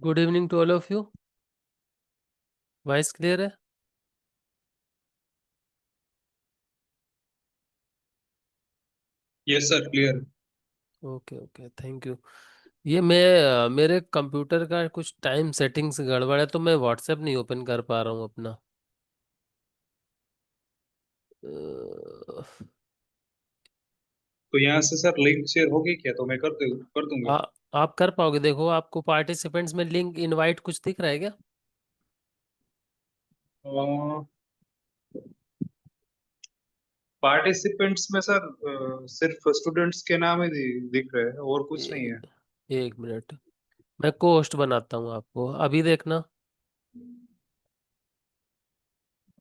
Good evening to all of you. Voice clear है? Yes sir, clear. Okay okay, thank you. ये मैं मेरे computer का कुछ टाइम सेटिंग्स गड़बड़ है, तो मैं व्हाट्सएप नहीं ओपन कर पा रहा हूँ अपना। अ, तो यहाँ से सर लिंक शेयर होगी क्या? तो मैं कर दूंगा। आ, आप कर पाओगे? देखो, आपको पार्टिसिपेंट्स में लिंक इनवाइट कुछ दिख रहा है क्या? पार्टिसिपेंट्स में सर सिर्फ स्टूडेंट्स के नाम ही दिख रहे हैं और कुछ नहीं ए, है। एक मिनट, मैं को होस्ट बनाता हूँ आपको, अभी देखना।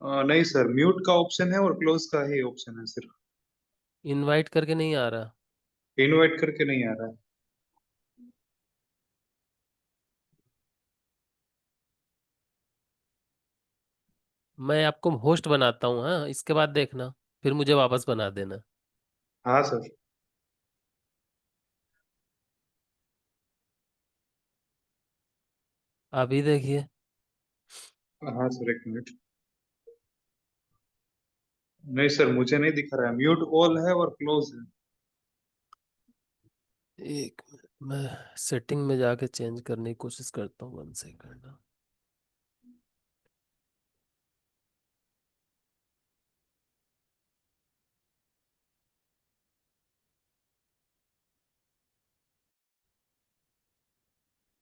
नहीं सर, म्यूट का ऑप्शन है और क्लोज का ही ऑप्शन है सिर्फ। इनवाइट करके नहीं आ रहा। इनवाइट करके नहीं आ रहा है। मैं आपको होस्ट बनाता हूँ, हाँ, इसके बाद देखना, फिर मुझे वापस बना देना। हाँ सर। अभी देखिए। हाँ सर, एक मिनट। नहीं सर, मुझे नहीं दिख रहा है। म्यूट ऑल है और क्लोज है। एक मिनट, मैं सेटिंग में जाके चेंज करने की कोशिश करता हूँ, 1 सेकंड।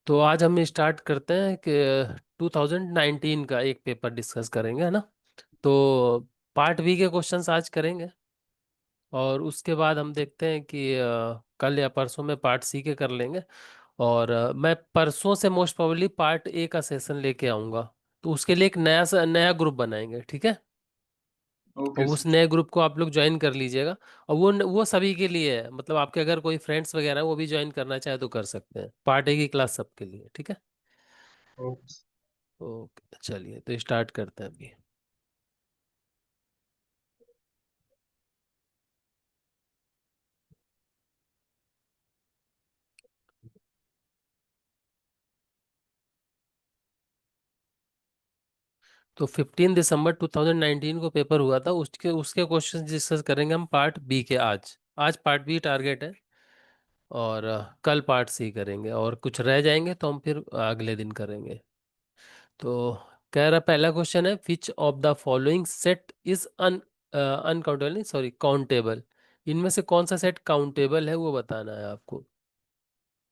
तो आज हम स्टार्ट करते हैं कि 2019 का एक पेपर डिस्कस करेंगे, है ना? तो पार्ट बी के क्वेश्चंस आज करेंगे, और उसके बाद हम देखते हैं कि कल या परसों में पार्ट सी के कर लेंगे। और मैं परसों से मोस्ट प्रोबेबली पार्ट ए का सेशन लेके आऊँगा। तो उसके लिए एक नया ग्रुप बनाएंगे, ठीक है? और ओके उस सर। नए ग्रुप को आप लोग ज्वाइन कर लीजिएगा। और वो सभी के लिए है, मतलब आपके अगर कोई फ्रेंड्स वगैरह हैं, वो भी ज्वाइन करना चाहे तो कर सकते हैं। पार्ट ए की क्लास सबके लिए, ठीक है? ओके। ओके, चलिए तो स्टार्ट करते हैं अभी। तो 15 दिसंबर 2019 को पेपर हुआ था, उसके उसके क्वेश्चन डिस्कस करेंगे हम पार्ट बी के आज। आज पार्ट बी टारगेट है, और कल पार्ट सी करेंगे, और कुछ रह जाएंगे तो हम फिर अगले दिन करेंगे। तो कह रहा, पहला क्वेश्चन है, विच of the following set is uncountable, नहीं सॉरी काउंटेबल। इनमें से कौन सा सेट काउंटेबल है वो बताना है आपको।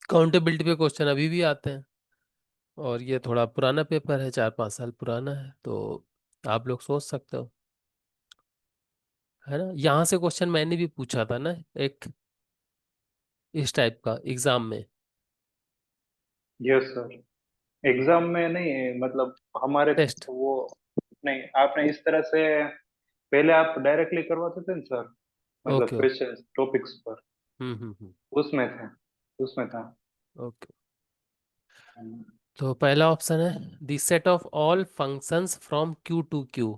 काउंटेबिलिटी पे क्वेश्चन अभी भी आते हैं, और ये थोड़ा पुराना पेपर है, 4-5 साल पुराना है, तो आप लोग सोच सकते हो, है ना? यहाँ से क्वेश्चन मैंने भी पूछा था ना, एक इस टाइप का एग्जाम में। Yes sir. एग्जाम में नहीं है, मतलब हमारे टेस्ट। वो नहीं, आपने इस तरह से पहले आप डायरेक्टली करवाते थे ना सर, मतलब ओके। क्वेश्चन टॉपिक्स पर। हम्म। उसमें थे, उसमें था। ओके, तो पहला ऑप्शन है the set of all functions from Q to Q.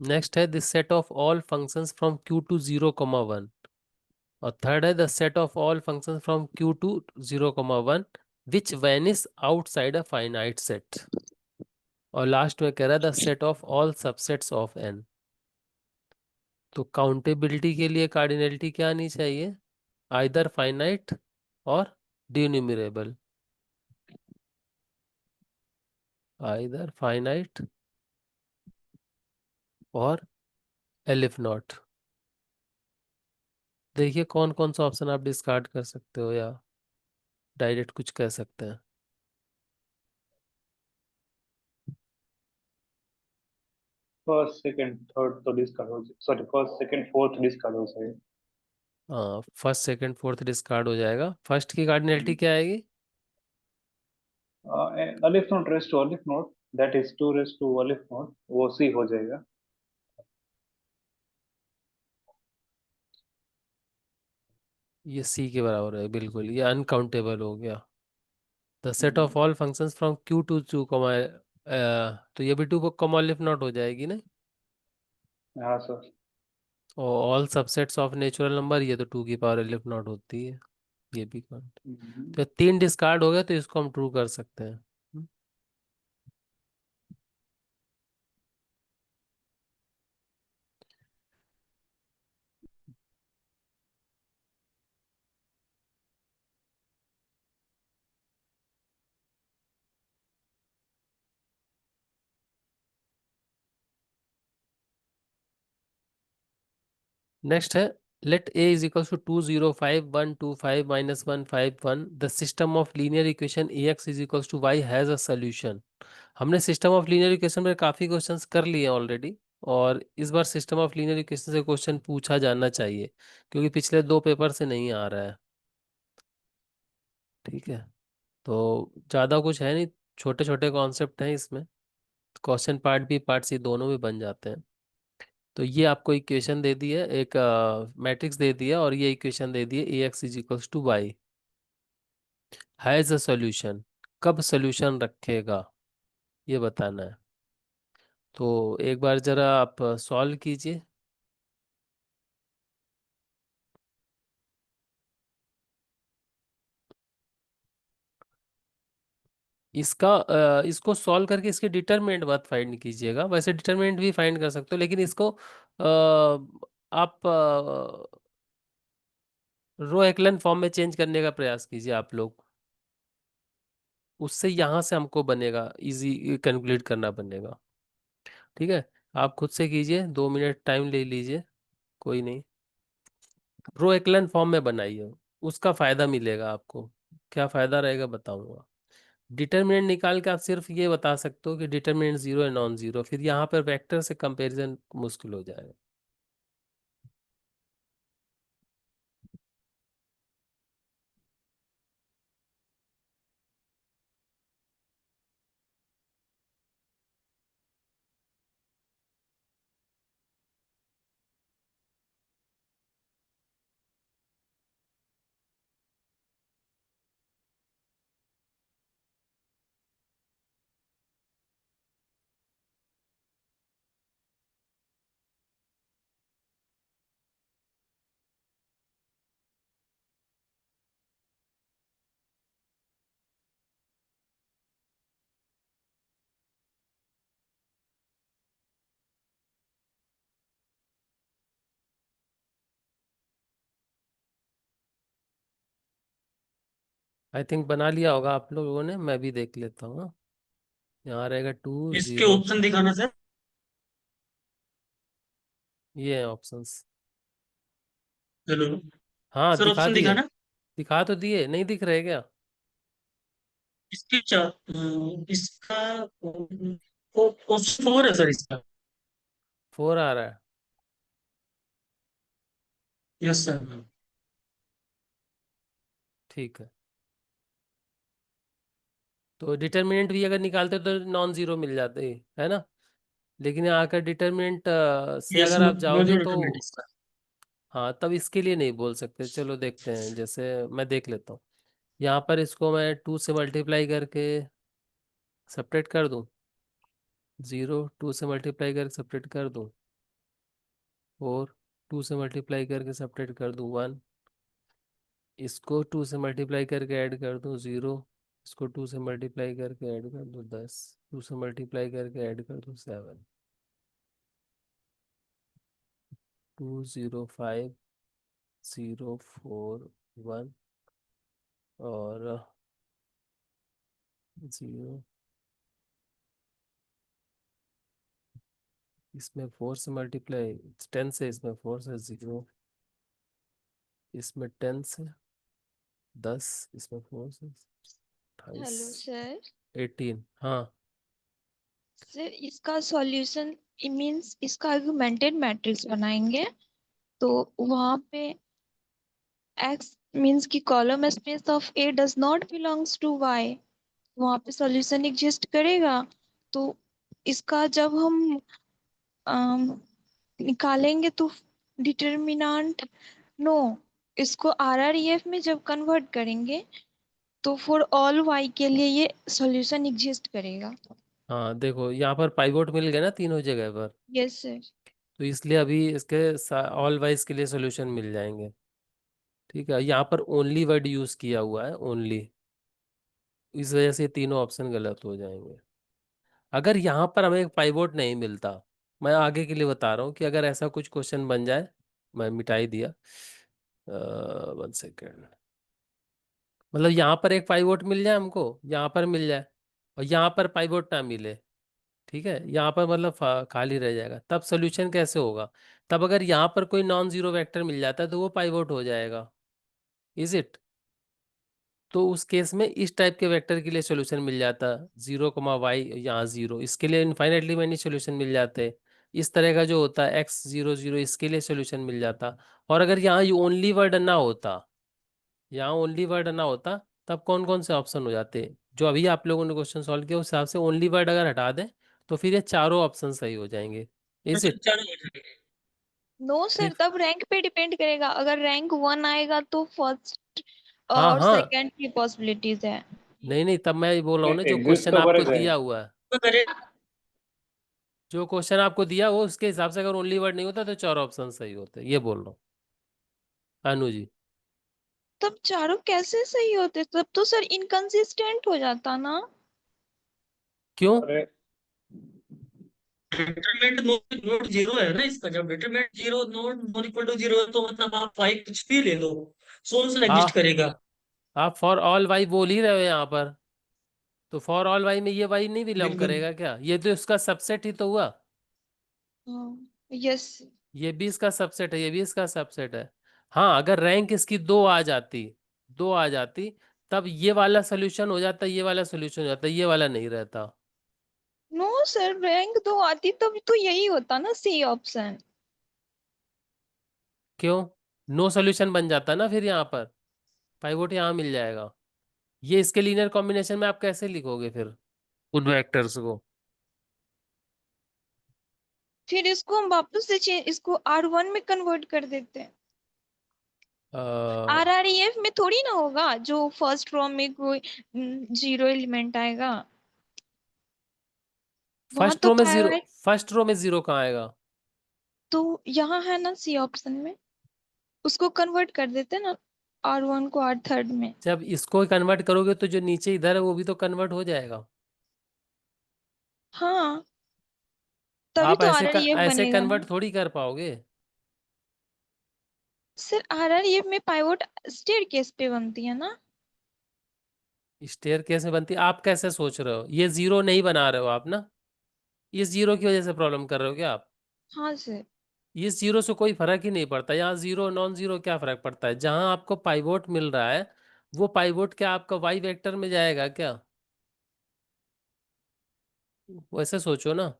Next है the set of all functions from Q to 0,1। और थर्ड है the set of all functions from Q to 0,1 which vanish outside a finite set. और last में कह रहा है the set of all subsets of N. तो countability के लिए कार्डिनलिटी क्या आनी चाहिए? आइदर फाइनाइट और डिन्यूमरेबल। आइदर फाइनाइट और एलिफ नॉट। देखिए कौन कौन सा ऑप्शन आप डिस्कार्ड कर सकते हो, या डायरेक्ट कुछ कह सकते हैं। फर्स्ट सेकंड थर्ड तो डिस्कार्ड हो, sorry first second fourth discard हो जाए। हाँ, फर्स्ट सेकंड फोर्थ डिस्कार्ड हो जाएगा। फर्स्ट की कार्डिनलिटी क्या आएगी? Aleph naught raise to aleph naught, that is two raise to aleph naught, वो सी हो जाएगा। ये सी के बराबर है बिल्कुल, ये अनकाउंटेबल हो गया। The set of all functions from Q to two comma, तो ये भी टू कॉमा लिफ नॉट हो जाएगी ना। हाँ सर। और all subsets of natural number, ये तो 2 की पावर लिफ नॉट होती है, ये भी काउंट। तो 3 डिस्कार्ड हो गया, तो इसको हम ट्रू कर सकते हैं। नेक्स्ट है, let A is equal to 205 125 -151, the system of linear equation A X is equal to Y has a solution. हमने सिस्टम ऑफ लीनियर इक्वेशन में काफी क्वेश्चंस कर लिए ऑलरेडी, और इस बार सिस्टम ऑफ लीनियर इक्वेशन से क्वेश्चन पूछा जाना चाहिए, क्योंकि पिछले दो पेपर से नहीं आ रहा है। ठीक है, तो ज़्यादा कुछ है नहीं, छोटे छोटे कॉन्सेप्ट हैं इसमें, question part B part C दोनों में बन जाते हैं। तो ये आपको इक्वेशन दे दी है, एक मैट्रिक्स दे दिया, और ये इक्वेशन दे दी है A X is equals to Y has a solution. कब सॉल्यूशन रखेगा ये बताना है। तो एक बार जरा आप सॉल्व कीजिए। इसको सॉल्व करके इसके डिटरमिनेंट मत फाइंड कीजिएगा, वैसे डिटरमिनेंट भी फाइंड कर सकते हो, लेकिन इसको आप रो एक्लन फॉर्म में चेंज करने का प्रयास कीजिए आप लोग, उससे यहाँ से हमको बनेगा, इजी कैलकुलेट करना बनेगा। ठीक है, आप खुद से कीजिए, 2 मिनट टाइम ले लीजिए, कोई नहीं। रो एक्लन फॉर्म में बनाइए, उसका फायदा मिलेगा आपको। क्या फायदा रहेगा बताऊंगा। डिटरमिनेंट निकाल के आप सिर्फ ये बता सकते हो कि डिटरमिनेंट जीरो है नॉन जीरो, फिर यहाँ पर वेक्टर से कंपैरिजन मुश्किल हो जाएगा। आई थिंक बना लिया होगा आप लोगों ने, मैं भी देख लेता हूँ। हाँ? यहाँ रहेगा टू इसके जीरो ऑप्शन दिखाना सर। ये है ऑप्शंस। हेलो। हाँ सर दिखा ऑप्शन दिए, दिखाना। दिखा तो दिए, नहीं दिख रहे क्या? इसके इसका ऑप्शन 4 है सर इसका। 4 आ रहा है। Yes sir. ठीक है, तो डिटर्मिनेंट भी अगर निकालते तो नॉन जीरो मिल जाते, है ना? लेकिन यहाँ का डिटर्मिनेंट से यस, अगर आप नो जाओगे जीरो तो, डिटरमिनेंट इसका। हाँ तब इसके लिए नहीं बोल सकते। चलो देखते हैं, जैसे मैं देख लेता हूँ। यहाँ पर इसको मैं 2 से मल्टीप्लाई करके सेपरेट कर दूँ, 0 2 से मल्टीप्लाई करके सेपरेट कर दूँ, 4 2 से मल्टीप्लाई करके सेपरेट कर दूँ, 1 इसको 2 से मल्टीप्लाई करके ऐड कर दूँ, 0 इसको 2 से मल्टीप्लाई करके ऐड कर दूँ, 10 2 से मल्टीप्लाई करके ऐड कर दूँ, 7 205 041 और 0, इसमें 4 से मल्टीप्लाई 10 से, इसमें 4 से 0, इसमें 10 से 10, इसमें 4 से 28 हेलो सर। 18। हाँ सर इसका सॉल्यूशन मीन्स इसका आर्गुमेंटेड मैट्रिक्स बनाएंगे, तो वहाँ पे x मीन्स की column space of A does not belongs to y, वहाँ पे सॉल्यूशन एग्जिस्ट करेगा। तो इसका जब हम अम, निकालेंगे तो डिटर्मिनेंट, नो, इसको RREF में जब कन्वर्ट करेंगे तो फॉर ऑल y के लिए ये सॉल्यूशन एग्जिस्ट करेगा। हाँ, देखो यहाँ पर पाइवोट मिल गया ना तीनों जगह पर, यस सर। तो इसलिए अभी इसके ऑल वाइज के लिए सोल्यूशन मिल जाएंगे। ठीक है, यहाँ पर ओनली वर्ड यूज किया हुआ है, ओनली, इस वजह से तीनों ऑप्शन गलत हो जाएंगे। अगर यहाँ पर हमें एक पाइवोट नहीं मिलता, मैं आगे के लिए बता रहा हूँ कि अगर ऐसा कुछ क्वेश्चन बन जाए, मैं मिटाई दिया, 1 सेकेंड, मतलब यहाँ पर एक पाइवोट मिल जाए हमको, यहाँ पर मिल जाए, और यहाँ पर पाइवोट ना मिले, ठीक है, यहाँ पर मतलब खाली रह जाएगा। तब सोल्यूशन कैसे होगा? तब अगर यहाँ पर कोई नॉन जीरो वेक्टर मिल जाता है तो वो पाइवोट हो जाएगा। Is it? तो उस केस में इस टाइप के वेक्टर के लिए सोल्यूशन मिल जाता, 0, y यहाँ 0, इसके लिए इनफाइनाइटली मैनी सोल्यूशन मिल जाते। इस तरह का जो होता है x 0 0, इसके लिए सोल्यूशन मिल जाता। और अगर यहाँ ओनली वर्ड ना होता, यहाँ ओनली वर्ड ना होता, तब कौन कौन से ऑप्शन हो जाते? जो अभी आप लोगों ने क्वेश्चन सॉल्व किया उस हिसाब से ओनली वर्ड अगर हटा दें तो फिर ये चारों ऑप्शन सही हो जाएंगे। इज अच्छा, इट? चारों हो जाएंगे। नो सर, फिर तब रैंक पे डिपेंड करेगा। अगर रैंक 1 आएगा तो फर्स्ट हाँ और हाँ, सेकंड की पॉसिबिलिटीज है। नहीं नहीं, तब मैं ये बोल रहा हूँ ना, जो एग्जिस्ट क्वेश्चन तो आपको करेगा ही। दिया हुआ है, तो करे। जो क्वेश्चन आपको दिया वो उसके हिसाब से अगर ओनली वर्ड नहीं होता तो चार ऑप्शन सही होते, ये बोल रहा हूँ अनु जी। तब चारों कैसे सही होते? तब तो सर इनकंसिस्टेंट हो जाता ना। क्यों? अरे डिटरमिनेंट नोड नोड जीरो है ना इसका। जब determinant zero not non equal to zero है तो मतलब आप फाइव कुछ भी ले लो, सोल्यूशन एग्जिस्ट आ करेगा। आप फॉर ऑल वाई बोल ही रहे हो यहाँ पर, तो फॉर ऑल वाई में ये वाई नहीं बिलोंग बिल्कुल। करेगा क्या? ये तो इसका सबसेट ही तो हुआ। यस। ये भी इसका सबसेट है, ये भी इसका सबसेट है। हाँ, अगर रैंक इसकी दो आ जाती, दो आ जाती, तब ये वाला सोल्यूशन हो जाता, ये वाला सोल्यूशन हो जाता, ये वाला नहीं रहता। नो सर, रैंक 2 आती तब तो यही होता ना, सी ऑप्शन। क्यों? नो सोल्यूशन बन जाता ना फिर यहाँ पर, पाइवोट यहाँ मिल जाएगा। ये इसके लीनियर कॉम्बिनेशन में आप कैसे लिखोगे फिर उन वेक्टर्स को? फिर इसको हम वापस से इसको R1 में कन्वर्ट कर देते हैं। RREF में थोड़ी ना होगा जो फर्स्ट रो में कोई जीरो एलिमेंट आएगा। वहां फर्स्ट तो रो में जीरो, पाइवट। फर्स्ट रो में जीरो कहाँ आएगा? तो यहाँ है ना सी ऑप्शन में, उसको कन्वर्ट कर देते हैं ना, R1 को R3 में। जब इसको कन्वर्ट करोगे तो जो नीचे इधर है वो भी तो कन्वर्ट हो जाएगा। हाँ, तभी आप तो RREF ऐसे बनेगा ना। कन्वर्ट थोड़ी कर पाओगे। सर RREF में पाइवट स्टेयर केस पे बनती है ना। स्टेयर कैसे बनती है? आप कैसे सोच रहे हो? ये जीरो नहीं बना रहे हो आप ना, इस जीरो की वजह से प्रॉब्लम कर रहे हो क्या आप? हाँ सर। इस जीरो से कोई फर्क ही नहीं पड़ता, यहाँ जीरो नॉन जीरो क्या फर्क पड़ता है? जहां आपको पाइवोट मिल रहा है वो पाइवोट क्या आपका वाई वेक्टर में जाएगा क्या? वैसे सोचो ना।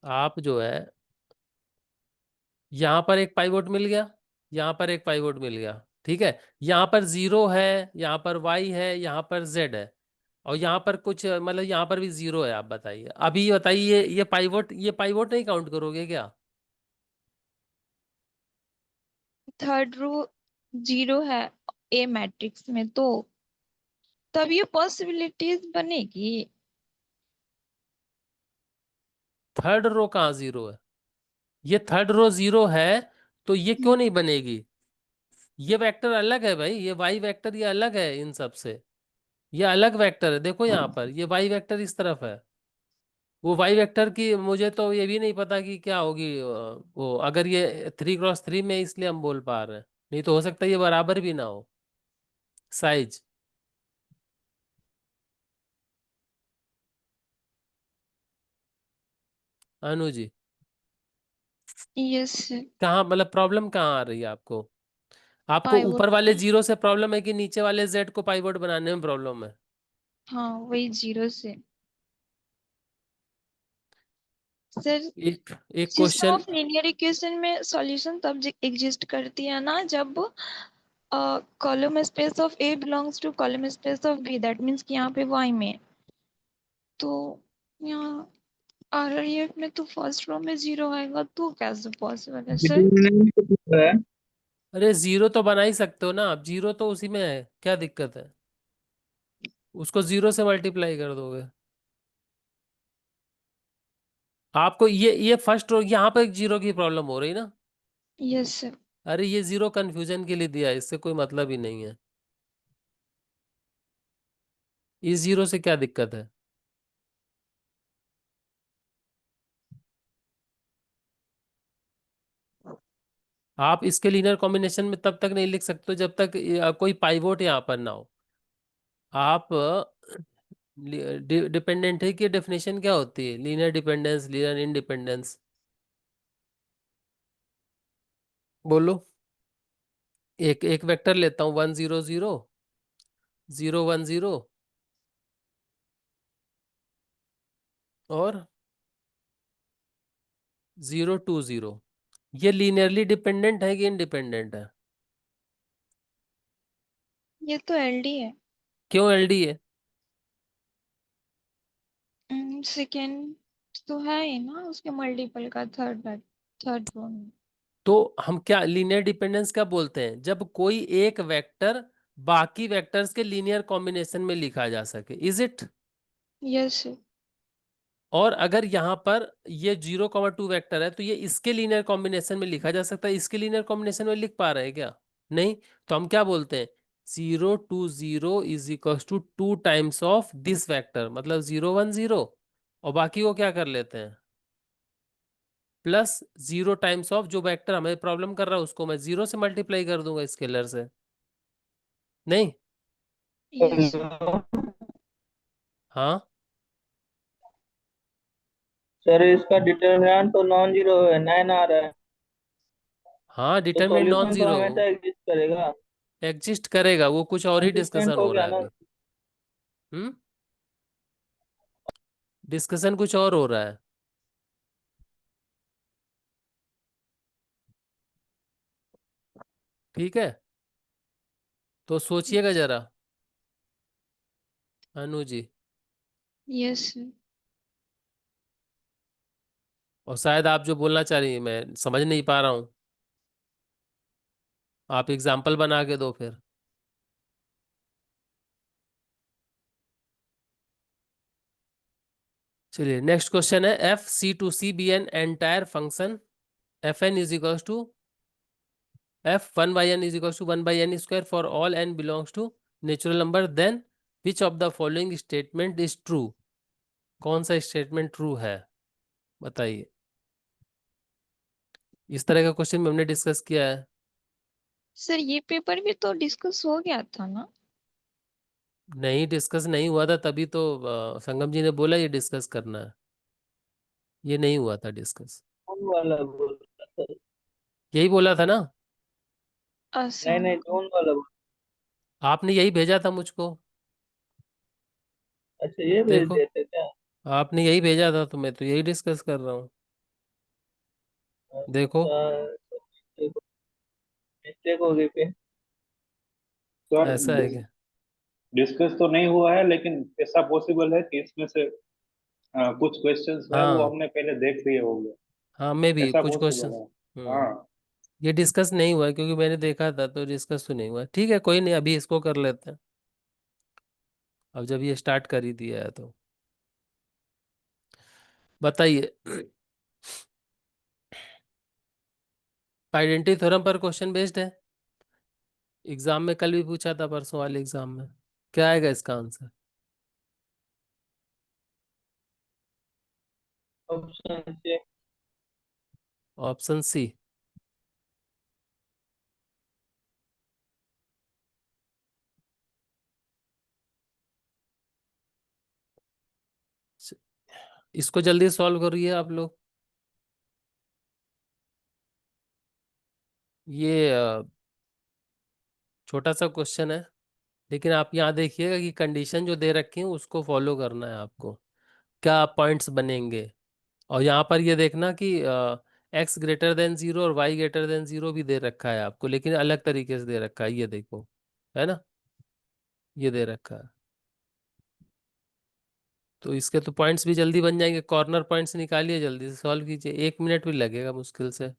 आप जो है, यहाँ पर एक पाइवोट मिल गया, यहाँ पर एक पाइवोट मिल गया, ठीक है, यहाँ पर जीरो है, यहाँ पर वाई है, यहाँ पर जेड है, और यहाँ पर कुछ मतलब यहाँ पर भी जीरो है। आप बताइए, अभी ये बताइए, ये पाइवोट नहीं काउंट करोगे क्या? थर्ड रो जीरो है ए मैट्रिक्स में, तो तब ये पॉसिबिलिटीज बनेगी। थर्ड रो कहाँ जीरो है? ये थर्ड रो जीरो है तो ये क्यों हम्म, नहीं बनेगी? ये वेक्टर अलग है भाई, ये वाई वेक्टर ये अलग है इन सब से, ये अलग वेक्टर है। देखो यहाँ पर ये वाई वेक्टर इस तरफ है, वो वाई वेक्टर की मुझे तो ये भी नहीं पता कि क्या होगी वो, अगर ये 3x3 में, इसलिए हम बोल पा रहे हैं, नहीं तो हो सकता है ये बराबर भी ना हो साइज। अनु जी, यस। कहाँ मतलब प्रॉब्लम कहाँ आ रही है आपको? आपको पाइवट ऊपर वाले में। जीरो से प्रॉब्लम है कि नीचे वाले जेड को पाइवोट बनाने में प्रॉब्लम है? हाँ, वही जीरो से। सर, एक एक system question, of linear equation में सॉल्यूशन तब एग्जिस्ट करती है ना जब column space of A belongs to column space of B, that means कि यहाँ पे वाई में। तो यहाँ RREF में तो फर्स्ट रो में जीरो आएगा, तो कैसे पॉसिबल है सर? डिटरमिनेंट है। अरे जीरो तो बना ही सकते हो ना आप, जीरो तो उसी में है, क्या दिक्कत है? उसको जीरो से मल्टीप्लाई कर दोगे। आपको ये फर्स्ट रो यहाँ पर एक जीरो की प्रॉब्लम हो रही ना? Yes sir. अरे ये जीरो कंफ्यूजन के लिए दिया है, इससे कोई मतलब ही नहीं है। इस जीरो से क्या दिक्कत है? आप इसके लीनियर कॉम्बिनेशन में तब तक नहीं लिख सकते हो जब तक कोई पाइवोट यहाँ पर ना हो। आप डिपेंडेंट है की डेफिनेशन क्या होती है? लीनियर डिपेंडेंस, लीनियर इंडिपेंडेंस, बोलो। एक एक वेक्टर लेता हूँ, 1 0 0 0 1 0 और 0 2 0। ये लीनियरली डिपेंडेंट है कि इंडिपेंडेंट है? ये तो एलडी है। क्यों एलडी है? सेकेंड तो है ही ना, उसके मल्टीपल का थर्ड थर्ड रो में। तो हम क्या लीनियर डिपेंडेंस क्या बोलते हैं? जब कोई एक वेक्टर बाकी वेक्टर्स के लीनियर कॉम्बिनेशन में लिखा जा सके, इज इट? यस। और अगर यहाँ पर ये 0 2 वेक्टर है तो ये इसके लीनियर कॉम्बिनेशन में लिखा जा सकता है, इसके लीनियर कॉम्बिनेशन में लिख पा रहे हैं क्या? नहीं। तो हम क्या बोलते हैं? 0 2 0 is equal to 2 times of this vector, मतलब 0 1 0, और बाकी को क्या कर लेते हैं? प्लस 0 टाइम्स ऑफ जो वेक्टर हमें प्रॉब्लम कर रहा है उसको मैं 0 से मल्टीप्लाई कर दूंगा स्केलर से। नहीं? यस। हाँ सर इसका डिटरमिनेंट तो नॉन जीरो है, 9 आ रहा है, हाँ, तो डिटरमिनेंट नॉन सॉल्यूशन तो जीरो हमेशा एग्जिस्ट करेगा। एग्जिस्ट करेगा, वो कुछ और ही कंसिस्टेंट डिस्कशन हो हो रहा गया है ना। अभी। हम्म। डिस्कशन कुछ और हो रहा है। ठीक है, तो सोचिएगा जरा अनु जी। यस। और शायद आप जो बोलना चाह रही हैं मैं समझ नहीं पा रहा हूँ, आप एग्जाम्पल बना के दो फिर। चलिए नेक्स्ट क्वेश्चन है, F C to C be an entire function f n is equal to f 1/n is equal to 1/n² for all n belongs to natural number, then which of the following statement is true? कौन सा statement true है? बताइए। इस तरह का question हमने discuss किया है। सर ये पेपर भी तो डिस्कस हो गया था ना। नहीं, डिस्कस नहीं हुआ था, तभी तो संगम जी ने बोला ये डिस्कस करना है। ये नहीं हुआ था डिस्कस। कौन वाला बोल रहा था? यही बोला था ना? नहीं अच्छा। नहीं, कौन वाला बोल। आपने यही भेजा था मुझको। अच्छा, ये भेज देखो, देते क्या? आपने यही भेजा था तो मैं तो यही डिस्कस कर रहा हूँ। देखो, अच्छा, मिस्टेक हो गई फिर। सर ऐसा है क्या? डिस्कस तो नहीं हुआ है, लेकिन ऐसा पॉसिबल है कि इसमें से कुछ क्वेश्चंस है वो हाँ हमने पहले देख लिए होंगे। हाँ, मैं भी ऐसा कुछ क्वेश्चन। पॉसिबल है। हम्म। हाँ। ये डिस्कस नहीं हुआ है, क्योंकि मैंने देखा था तो डिस्कस तो नहीं हुआ। ठीक है, कोई नहीं, अभी इसको कर लेते हैं। अब जब ये स्टार्ट कर ही दिया है तो बताइए। आइडेंटिटी थ्योरम पर क्वेश्चन बेस्ड है। एग्जाम में कल भी पूछा था, परसों वाले एग्जाम में। क्या आएगा इसका आंसर? ऑप्शन से। Option C. इसको जल्दी सॉल्व करिए आप लोग। ये छोटा सा क्वेश्चन है, लेकिन आप यहाँ देखिएगा कि कंडीशन जो दे रखी है उसको फॉलो करना है आपको। क्या पॉइंट्स बनेंगे? और यहाँ पर ये देखना कि x greater than 0 और y greater than 0 भी दे रखा है आपको, लेकिन अलग तरीके से दे रखा है, ये देखो। है ना? ये दे रखा है। तो इसके तो पॉइंट्स भी जल्दी बन जाएंगे। कॉर्नर पॉइंट्स निकालिए, जल्दी से सॉल्व कीजिए, 1 मिनट भी लगेगा मुश्किल से।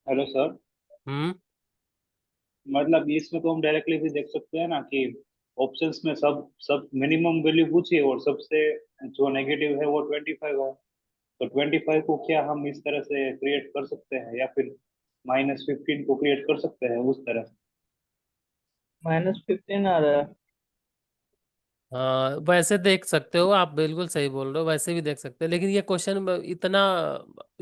Hello sir. हम्म। मतलब इसमें तो हम डायरेक्टली भी देख सकते हैं ना कि ऑप्शंस में सब सब मिनिमम वैल्यू पूछी है और सबसे जो नेगेटिव है वो 25 है। तो 25 को क्या हम इस तरह से क्रिएट कर सकते हैं या फिर -15 को क्रिएट कर सकते हैं उस तरह से? -15 आ रहा है। हाँ, वैसे देख सकते हो आप, बिल्कुल सही बोल रहे हो, वैसे भी देख सकते हैं, लेकिन ये क्वेश्चन इतना,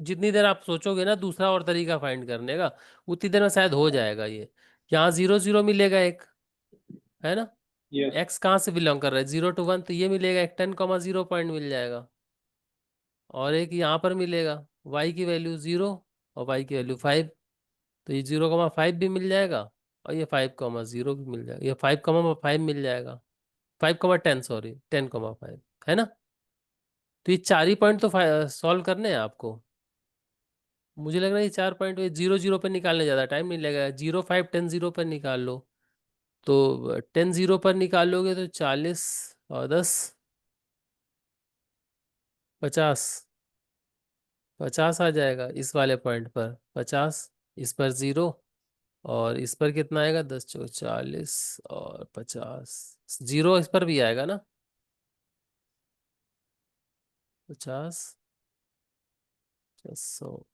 जितनी देर आप सोचोगे ना दूसरा और तरीका फाइंड करने का, उतनी देर में शायद हो जाएगा ये। यहाँ 0 0 मिलेगा एक, है ना? यस। एक्स कहाँ से बिलोंग कर रहा है, 0 to 1, तो ये मिलेगा एक 10,0 पॉइंट मिल जाएगा। और एक यहाँ पर मिलेगा, वाई की वैल्यू 0 और वाई की वैल्यू 5, तो ये 0,5 भी मिल जाएगा, और ये 5,0 भी मिल जाएगा, ये 5,5 मिल जाएगा, 5,10, सॉरी 10,5, है ना? तो ये चार ही पॉइंट तो सॉल्व करने हैं आपको। मुझे लग रहा है ये 4 पॉइंट 0 0 पर निकालने ज़्यादा टाइम नहीं लगेगा, 0 5 10 0 पर निकाल लो। तो 10 0 पर निकालोगे तो 40 और 10, 50, 50 आ जाएगा इस वाले पॉइंट पर, 50, इस पर 0, और इस पर कितना आएगा, 10 चौक 40 और 50, 0 इस पर भी आएगा ना, 50, 100,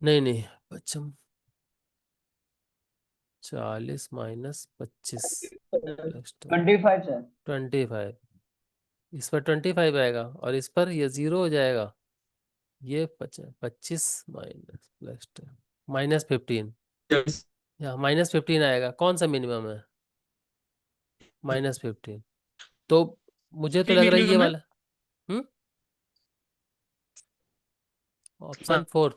नहीं नहीं, पचम 40 -25 प्लस 25 सर। 25, इस पर 25 आएगा, और इस पर ये 0 हो जाएगा, ये 25 माइनस प्लस -15, या -15 आएगा, कौन सा मिनिमम है, -15, तो मुझे तो सी लग रहा है ये मिनिमम है। वाला। हम्म। हाँ। ऑप्शन 4,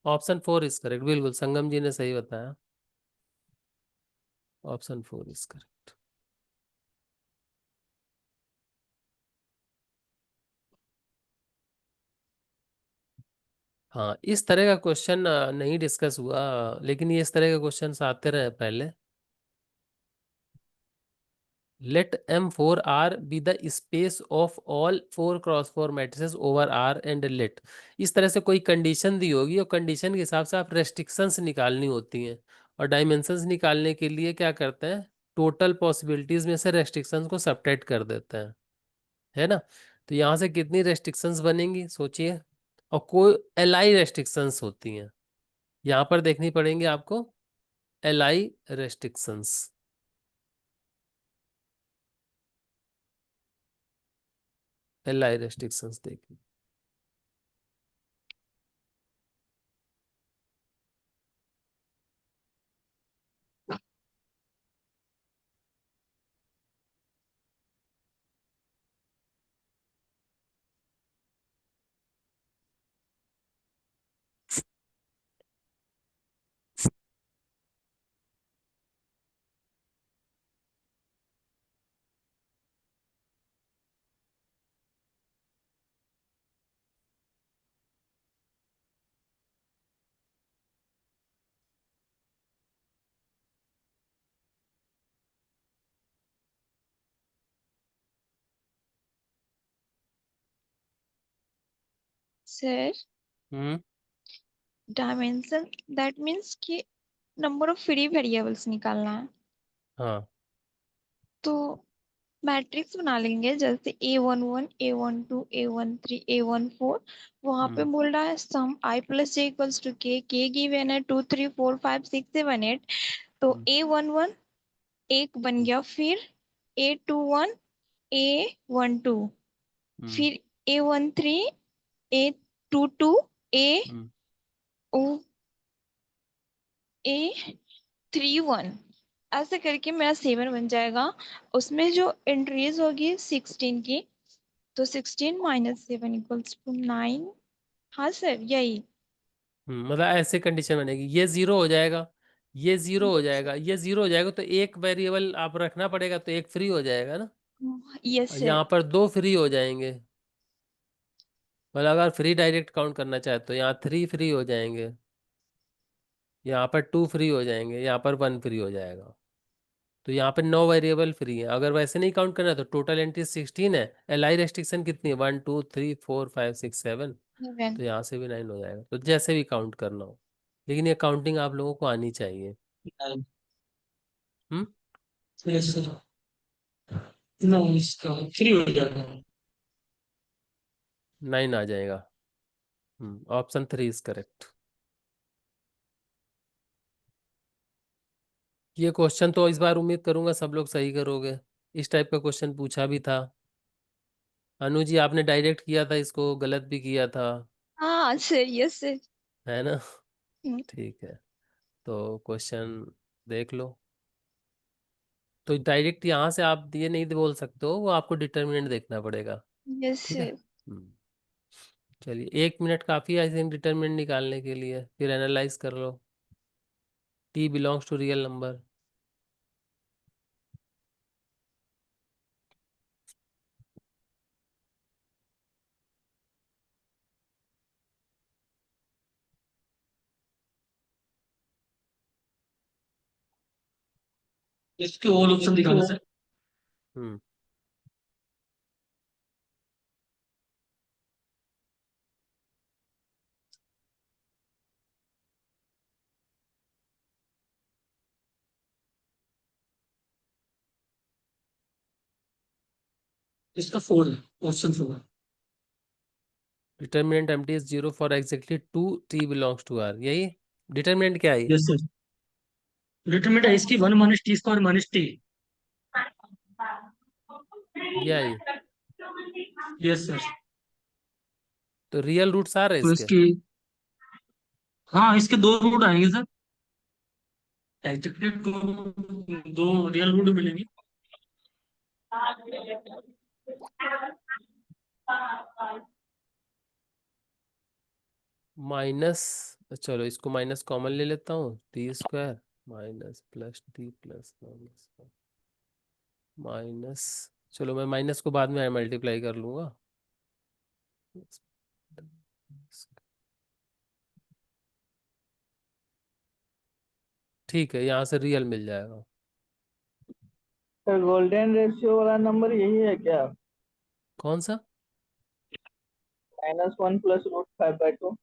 ऑप्शन 4 इज करेक्ट, बिल्कुल संगम जी ने सही बताया, ऑप्शन 4 इज करेक्ट। हाँ, इस तरह का क्वेश्चन नहीं डिस्कस हुआ, लेकिन ये इस तरह के क्वेश्चन आते रहे पहले। Let M4R be the space of all 4x4 matrices over R and let, इस तरह से कोई कंडीशन दी होगी, और कंडीशन के हिसाब से आप रेस्ट्रिक्शंस निकालनी होती हैं, और डायमेंशंस निकालने के लिए क्या करते हैं, टोटल पॉसिबिलिटीज में से रेस्ट्रिक्शंस को सबट्रैक्ट कर देते हैं, है ना? तो यहाँ से कितनी रेस्ट्रिक्शंस बनेंगी सोचिए, और कोई LI रेस्ट्रिक्शंस होती हैं, यहाँ पर देखनी पड़ेंगी आपको LI रेस्ट्रिक्शंस। LI रेस्ट्रिक्शंस देखिए, sir, hmm. Dimension that means कि नंबर ऑफ फ्री वेरिएबल्स निकालना है। हाँ। तो मैट्रिक्स बना लेंगे, जैसे A11 A12 A13 A14। वहां पे हम्म। बोल रहा है सम I+J = K गिवन है 2 3 4 5 6 7 8। तो हम्म। A11 एक बन गया, फिर A21 A12, हम्म। फिर A13 A22 A hmm. O A31, ऐसे करके मेरा 7 बन जाएगा। उसमें जो एंट्रीज होगी 16 की, तो 16 -7 = 9। हाँ सर, यही। मतलब ऐसे कंडीशन बनेगी, ये 0 हो जाएगा, ये 0 हो जाएगा, ये 0 हो जाएगा, तो एक वेरिएबल आप रखना पड़ेगा, तो एक फ्री हो जाएगा ना, यस और सर। यहाँ पर दो फ्री हो जाएंगे, मतलब अगर फ्री डायरेक्ट काउंट करना चाहे तो यहाँ 3 फ्री हो जाएंगे, यहाँ पर 2 फ्री हो जाएंगे, यहाँ पर 1 फ्री हो जाएगा, तो यहाँ पे 9 वेरिएबल फ्री है। अगर वैसे नहीं काउंट करना तो टोटल एंट्री 16 है, LI रेस्ट्रिक्शन कितनी है, 1 2 3 4 5 6 7, इवन तो यहाँ से भी 9 हो जाएगा, तो जैसे भी काउंट करना हो, लेकिन ये काउंटिंग आप लोगों को आनी चाहिए। नाइन। हम्म। Yes sir. ना इसका 3 हो जाएगा। 9 आ जाएगा। Option 3 is correct. ये क्वेश्चन तो इस बार उम्मीद करूंगा सब लोग सही करोगे। इस टाइप का क्वेश्चन पूछा भी था। अनु जी आपने डायरेक्ट किया था इसको, गलत भी किया था, हाँ सर, यस सर। है ना? ठीक है, तो क्वेश्चन देख लो। तो डायरेक्ट यहाँ से आप ये नहीं बोल सकते हो, वो आपको डिटर्मिनेंट देखना पड़ेगा। यस ठीक है। सर। चलिए 1 मिनट काफ़ी आई थिंक डिटर्मिनेंट निकालने के लिए, फिर एनालाइज कर लो। T belongs to real number. इसके ऑल ऑप्शन दिखाना सर। हम्म इसका 4 है, option 4। Determinant empty is 0 for exactly 2 T belongs to R, यही डिटर्मिनेंट क्या है? Yes sir. डिटरमिनेंट है इसकी 1 minus T square minus T. ये आई। Yes sir. तो रियल रूट्स आ रहे हैं तो इसके? इसकी, हाँ इसके 2 रूट आएंगे सर। एग्जैक्टली दो रियल रूट मिलेंगे। माइनस, चलो इसको माइनस कॉमन ले लेता हूँ, T square minus plus T plus minus minus, चलो मैं माइनस को बाद में मल्टीप्लाई कर लूंगा। ठीक है, यहाँ से रियल मिल जाएगा। सर गोल्डन रेशियो वाला नंबर यही है क्या? कौन सा? -1 प्लस √5/2।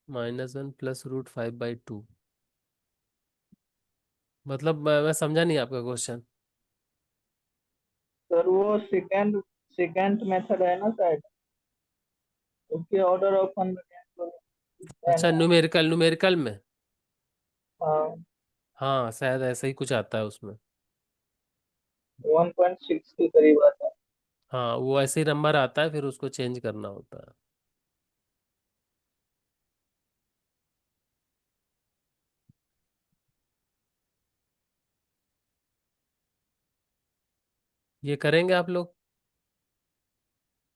-1 प्लस √5/2, मतलब मैं समझा नहीं आपका क्वेश्चन। सर वो सेकंड सेकंड मेथड है ना शायद, उसके ऑर्डर ऑफ कन्वर्जेंस है अच्छा, ना? न्यूमेरिकल न्यूमेरिकल में, हाँ, हाँ शायद ऐसा ही कुछ आता है उसमें। 1.6 के करीब आता है। हाँ वो ऐसे ही नंबर आता है, फिर उसको चेंज करना होता है। ये करेंगे आप लोग?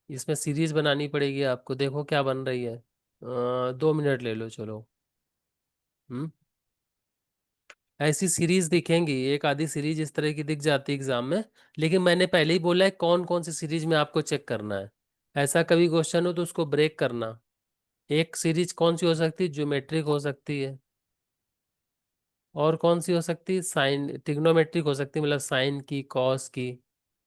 इसमें सीरीज बनानी पड़ेगी आपको, देखो क्या बन रही है। 2 मिनट ले लो चलो। हम्म ऐसी सीरीज दिखेंगी, एक आधी सीरीज इस तरह की दिख जाती है एग्जाम में, लेकिन मैंने पहले ही बोला है कौन कौन सी सीरीज में आपको चेक करना है। ऐसा कभी क्वेश्चन हो तो उसको ब्रेक करना। एक सीरीज कौन सी हो सकती है? ज्योमेट्रिक हो सकती है। और कौन सी हो सकती है? साइन ट्रिग्नोमेट्रिक हो सकती है, मतलब साइन की, कॉस की।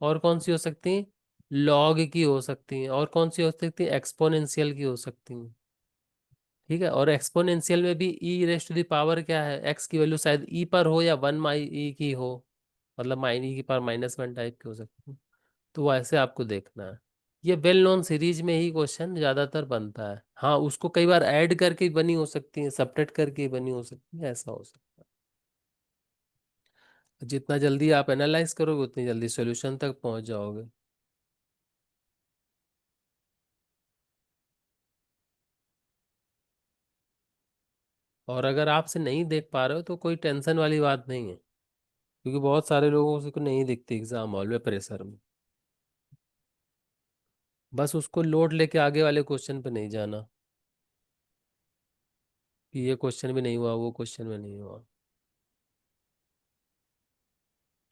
और कौन सी हो सकती है? लॉग की हो सकती है। और कौन सी हो सकती है? एक्सपोनेंशियल की हो सकती है। ठीक है, और एक्सपोनेंशियल में भी ई रेस टू द पावर क्या है, एक्स की वैल्यू शायद ई पर हो या 1 की हो, मतलब माइन ई की पावर -1 टाइप की हो सकती है। तो वो ऐसे आपको देखना है। ये वेल नोन सीरीज में ही क्वेश्चन ज्यादातर बनता है। हाँ उसको कई बार ऐड करके भी बनी हो सकती है, सब्ट्रैक्ट करके भी बनी हो सकती है, ऐसा हो सकता है। जितना जल्दी आप एनालाइज करोगे उतनी जल्दी सॉल्यूशन तक पहुंच जाओगे। और अगर आपसे नहीं देख पा रहे हो तो कोई टेंशन वाली बात नहीं है, क्योंकि बहुत सारे लोगों से को नहीं दिखती एग्जाम हॉल में प्रेशर में। बस उसको लोड लेके आगे वाले क्वेश्चन पे नहीं जाना कि ये क्वेश्चन भी नहीं हुआ, वो क्वेश्चन भी नहीं हुआ।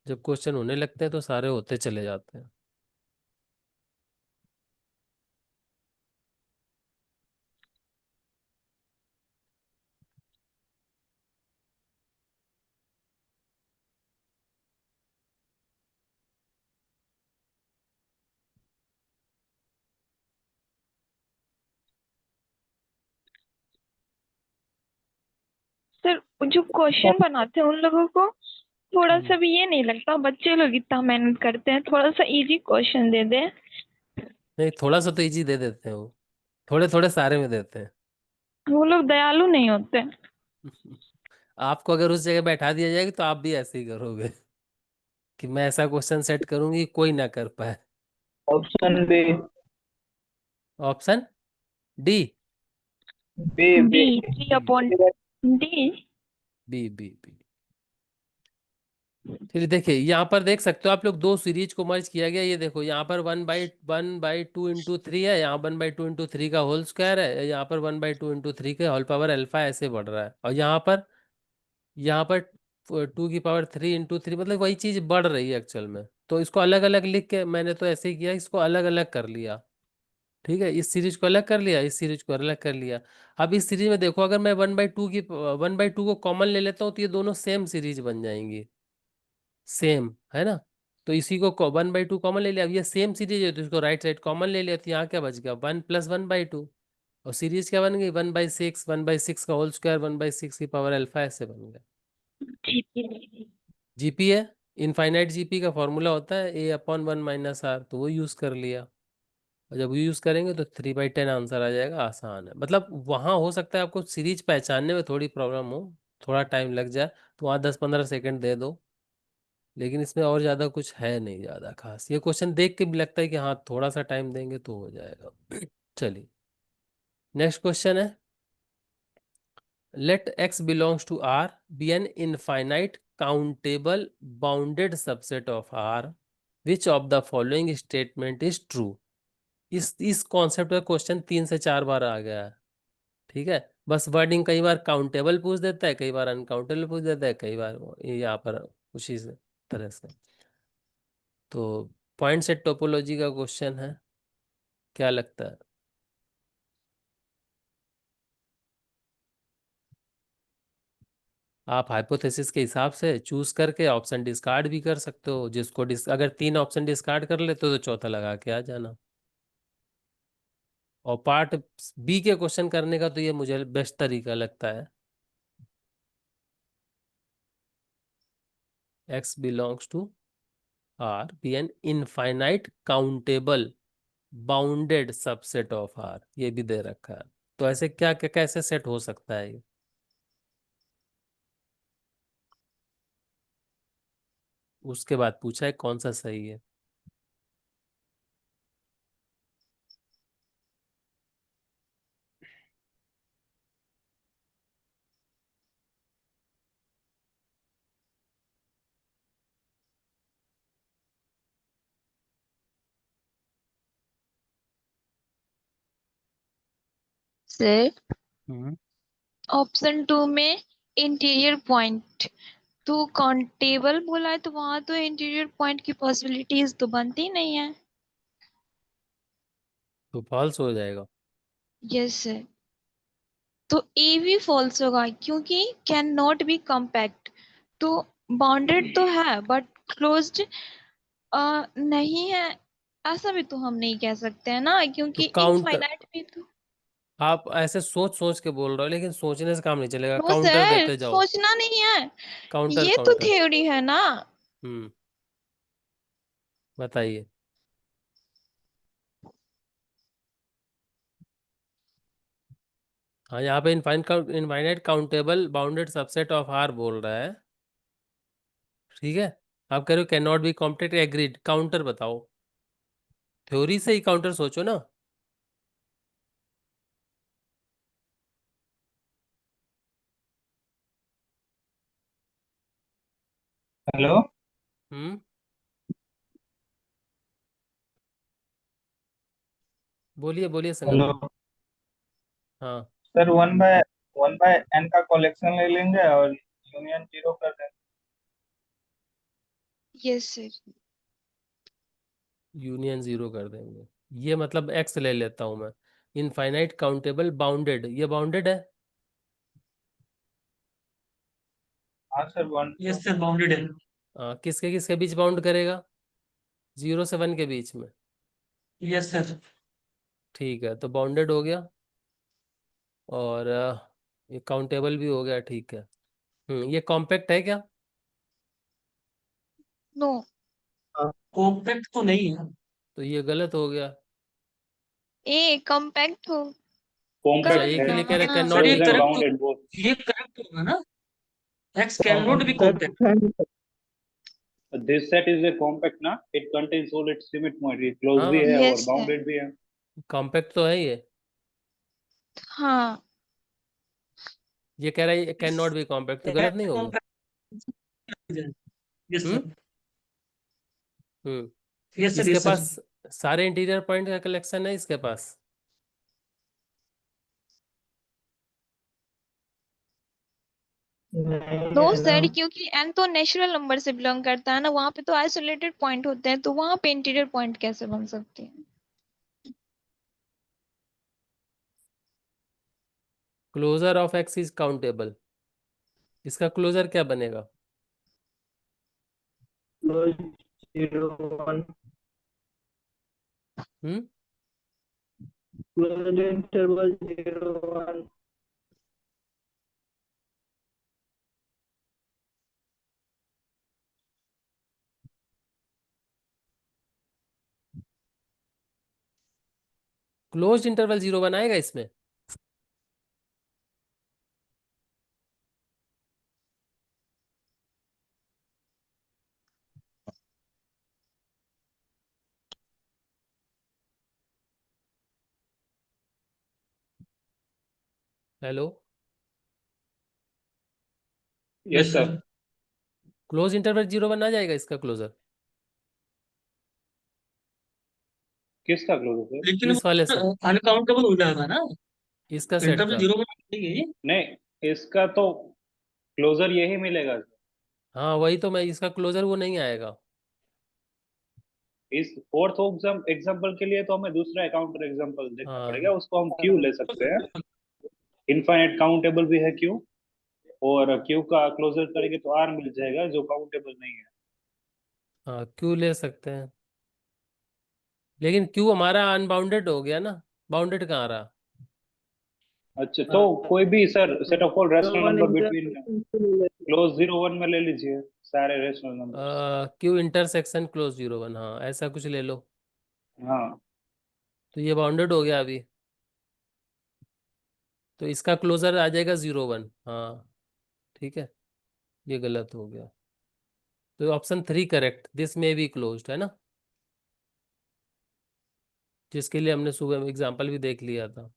जब क्वेश्चन होने लगते हैं तो सारे होते चले जाते हैं। जो क्वेश्चन बनाते हैं उन लोगों को थोड़ा हम्म। सा भी ये नहीं लगता बच्चे लोग इतना मेहनत करते हैं, थोड़ा सा इजी क्वेश्चन दे दे। नहीं, थोड़ा सा तो इजी दे देते हैं वो, थोड़े थोड़े सारे में देते हैं। वो लोग दयालु नहीं होते। आपको अगर उस जगह बैठा दिया जाएगा तो आप भी ऐसे ही करोगे कि मैं ऐसा क्वेश्चन सेट करूंगी कोई ना कर पाए। Option B. Option D. B D, B. Three B upon D. B B B. फिर देखिए यहाँ पर देख सकते हो आप लोग, दो सीरीज को मर्ज किया गया। ये देखो यहाँ पर 1/2 × 3 है, यहाँ 1/2 × 3 का होल स्क्वायर है, यहाँ पर 1/2 × 3 का होल पावर अल्फा ऐसे बढ़ रहा है। और यहाँ पर 2 की पावर 3 × 3, मतलब वही चीज बढ़ रही है एक्चुअल में। तो इसको अलग अलग लिख के मैंने तो ऐसे ही किया, इसको अलग अलग कर लिया। ठीक है, इस सीरीज को अलग कर लिया, इस सीरीज को अलग कर लिया। अब इस सीरीज में देखो, अगर मैं 1/2 को कॉमन ले लेता हूँ तो ये दोनों सेम सीरीज बन जाएंगी, सेम है ना। तो इसी को 1/2 कॉमन ले लिया। अब ये सेम सीरीज है तो इसको राइट साइड कॉमन ले लिया, तो यहाँ क्या बच गया, 1 + 1/2। और सीरीज क्या बन गई, 1/6, 1/6 का होल स्क्वायर, 1/6 की पावर अल्फा ऐसे बन गया। जीपी है, इनफाइनाइट जीपी का फॉर्मूला होता है A/1 - R, तो वो यूज कर लिया। और जब यूज करेंगे तो 3/10 आंसर आ जाएगा। आसान है, मतलब वहाँ हो सकता है आपको सीरीज पहचानने में थोड़ी प्रॉब्लम हो, थोड़ा टाइम लग जाए, तो वहाँ 10-15 सेकंड दे दो। लेकिन इसमें और ज़्यादा कुछ है नहीं ज़्यादा खास। ये क्वेश्चन देख के भी लगता है कि हाँ थोड़ा सा टाइम देंगे तो हो जाएगा। चलिए, नेक्स्ट क्वेश्चन है, late x belongs to R be an infinite countable bounded subset of R, which of the following statement is true। इस कॉन्सेप्ट का क्वेश्चन 3 से 4 बार आ गया है। ठीक है, बस वर्डिंग कई बार काउंटेबल पूछ देता है, कई बार अनकाउंटेबल पूछ देता है, कई बार यहाँ पर उसी तरह से। तो पॉइंट सेट टोपोलॉजी का क्वेश्चन है, क्या लगता है। आप हाइपोथेसिस के हिसाब से चूज करके ऑप्शन डिस्कार्ड भी कर सकते हो, जिसको अगर 3 ऑप्शन डिस्कार्ड कर लेते हो तो चौथा लगा के आ जाना। और पार्ट बी के क्वेश्चन करने का तो ये मुझे बेस्ट तरीका लगता है। x belongs to R be an infinite countable bounded subset of R, ये भी दे रखा है। तो ऐसे क्या क्या कैसे सेट हो सकता है ये, उसके बाद पूछा है कौन सा सही है। सर, हम्म। ऑप्शन 2 में इंटीरियर पॉइंट तो काउंटेबल बोला है, तो वहां तो इंटीरियर पॉइंट की पॉसिबिलिटीज तो बनती नहीं है। तो फॉल्स हो जाएगा। Yes sir. तो ए भी फॉल्स होगा क्योंकि कैन नॉट बी कम्पैक्ट। तो बाउंडेड तो है बट क्लोज्ड नहीं है, ऐसा भी तो हम नहीं कह सकते हैं ना, तो क्योंकि काउंट, इनफाइनाइट भी तो। आप ऐसे सोच सोच के बोल रहे हो, लेकिन सोचने से काम नहीं चलेगा, नो काउंटर सर, देते जाओ। सोचना नहीं है, काउंटर ये तो काउंटर। थ्योरी है ना। हम्म, बताइए। हाँ, यहाँ पे infinite countable bounded subset of R बोल रहा है। ठीक है, आप कह रहे हो can not be complete, agreed, counter बताओ। थ्योरी से ही काउंटर सोचो ना। हेलो। हम्म, बोलिए बोलिए संगम हेलो भाई। हाँ, सर, 1/1 n का कलेक्शन ले लेंगे और यूनियन 0 कर देंगे। Yes sir. यूनियन 0 कर देंगे, ये मतलब एक्स ले लेता हूं मैं। इनफाइनाइट काउंटेबल बाउंडेड, ये बाउंडेड है। हाँ सर, 1 यस सर, बाउंडेड है। किसके किसके बीच बाउंड करेगा, 0 से 1 के बीच में। Yes sir. ठीक है, तो बाउंडेड हो गया। और ये काउंटेबल भी हो गया, ठीक है। ये कॉम्पैक्ट है क्या? नो। कॉम्पैक्ट तो नहीं है। तो ये गलत हो गया। ए कॉम्पैक्ट हो अच्छा, कॉम्पैक्ट एक है, के लिए कह रहे कैन ना। नॉट सर ये B closed and correct compact. Bounded both. ये करेक्ट होगा ना, X can not be compact. This set is a compact ना, it contains all its limit point, ये क्लोज भी हाँ, है और यस है। बाउंडेड भी है। कॉम्पैक्ट तो है ये। हाँ। ये कह रहा है कैन नॉट बी कॉम्पैक्ट, तो गलत नहीं होगा? यस हम्म सर, हम्म यस सर, इसके यस सर। पास सारे इंटीरियर पॉइंट का कलेक्शन है इसके पास। नहीं नो है ना। सर, क्योंकि एन तो नेचुरल नंबर से बिलोंग करता है ना, वहां पे तो आइसोलेटेड पॉइंट होते हैं, तो वहां पे इंटीरियर पॉइंट कैसे बन सकते हैं? Closure of X is countable, इसका क्लोजर क्या बनेगा? Close 0 1, hmm close interval 0 1। Close interval 0 बनाएगा इसमें? Hello, yes yes sir. Sir, close interval 0 बना जाएगा इसका क्लोजर किसका क्लोज है? लेकिन इस वाले से? वो अनकाउंटेबल हो जाएगा ना, इसका सेट इंटरवल का? जीरो बना देंगे। नहीं, इसका तो क्लोजर यही मिलेगा। हाँ वही तो, मैं इसका क्लोजर वो नहीं आएगा। इस फोर्थ एग्जाम्पल के लिए तो हमें दूसरा काउंटर एग्जाम्पल देखना पड़ेगा, हाँ उसको हम क्यू ले सकते हैं। इनफाइनाइट काउंटेबल भी है क्यू, और क्यू का क्लोजर करेंगे तो आर मिल जाएगा जो काउंटेबल नहीं है। हाँ, क्यू ले सकते हैं, लेकिन क्यू हमारा अनबाउंडेड हो गया ना, बाउंडेड कहाँ रहा? अच्छा, तो कोई भी sir set of all rational one number between example. Close 0 1 में ले लीजिए सारे rational numbers. Q intersection close 0 1, हाँ ऐसा कुछ ले लो। हाँ। तो ये बाउंडेड हो गया अभी, तो इसका क्लोजर आ जाएगा 0 1। हाँ ठीक है, ये गलत हो गया। तो ऑप्शन 3 करेक्ट, दिस में बी क्लोज्ड है ना, जिसके लिए हमने सुबह में एग्जाम्पल भी देख लिया था।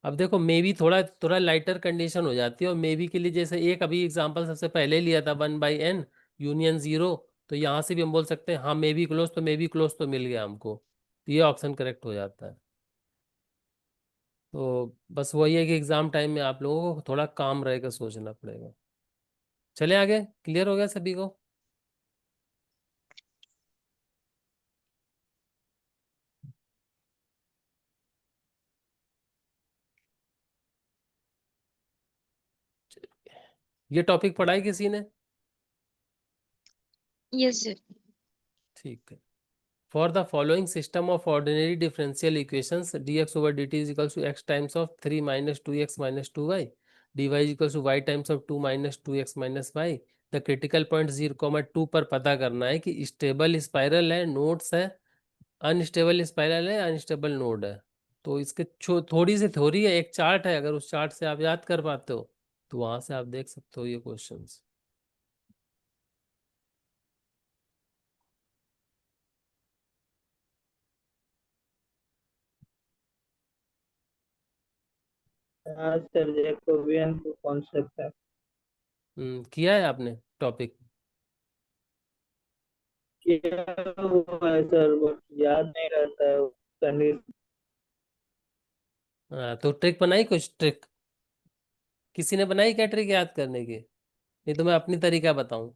अब देखो मे बी थोड़ा थोड़ा लाइटर कंडीशन हो जाती है, और मे बी के लिए जैसे एक अभी एग्जाम्पल सबसे पहले लिया था 1/n यूनियन 0, तो यहाँ से भी हम बोल सकते हैं हाँ मे बी क्लोज, तो मे बी क्लोज तो मिल गया हमको, तो ये ऑप्शन करेक्ट हो जाता है। तो बस वही है कि एग्जाम टाइम में आप लोगों को थोड़ा काम रहेगा, सोचना पड़ेगा। चले आगे, क्लियर हो गया सभी को? ये टॉपिक पढ़ा है किसी ने? Yes sir. ठीक है। For the following system of ordinary differential equations, dx over dt is equals to x times of 3 minus 2x minus 2y, dy is equals to y times of 2 minus 2x minus y. The critical point 0,2 पर पता करना है कि stable spiral है, nodes है, unstable spiral है, unstable node है। तो इसके थोड़ी सी थ्योरी है, एक चार्ट है, अगर उस चार्ट से आप याद कर पाते हो तो वहां से आप देख सकते हो ये क्वेश्चंस। हाँ सर, जैकोबियन को कॉन्सेप्ट है। किया है आपने टॉपिक? किया हुआ है सर, बट याद नहीं रहता है कंडीशन। तो ट्रिक बनाई, कुछ ट्रिक किसी ने बनाई क्या, ट्रिक याद करने की? नहीं तो मैं अपनी तरीका बताऊं।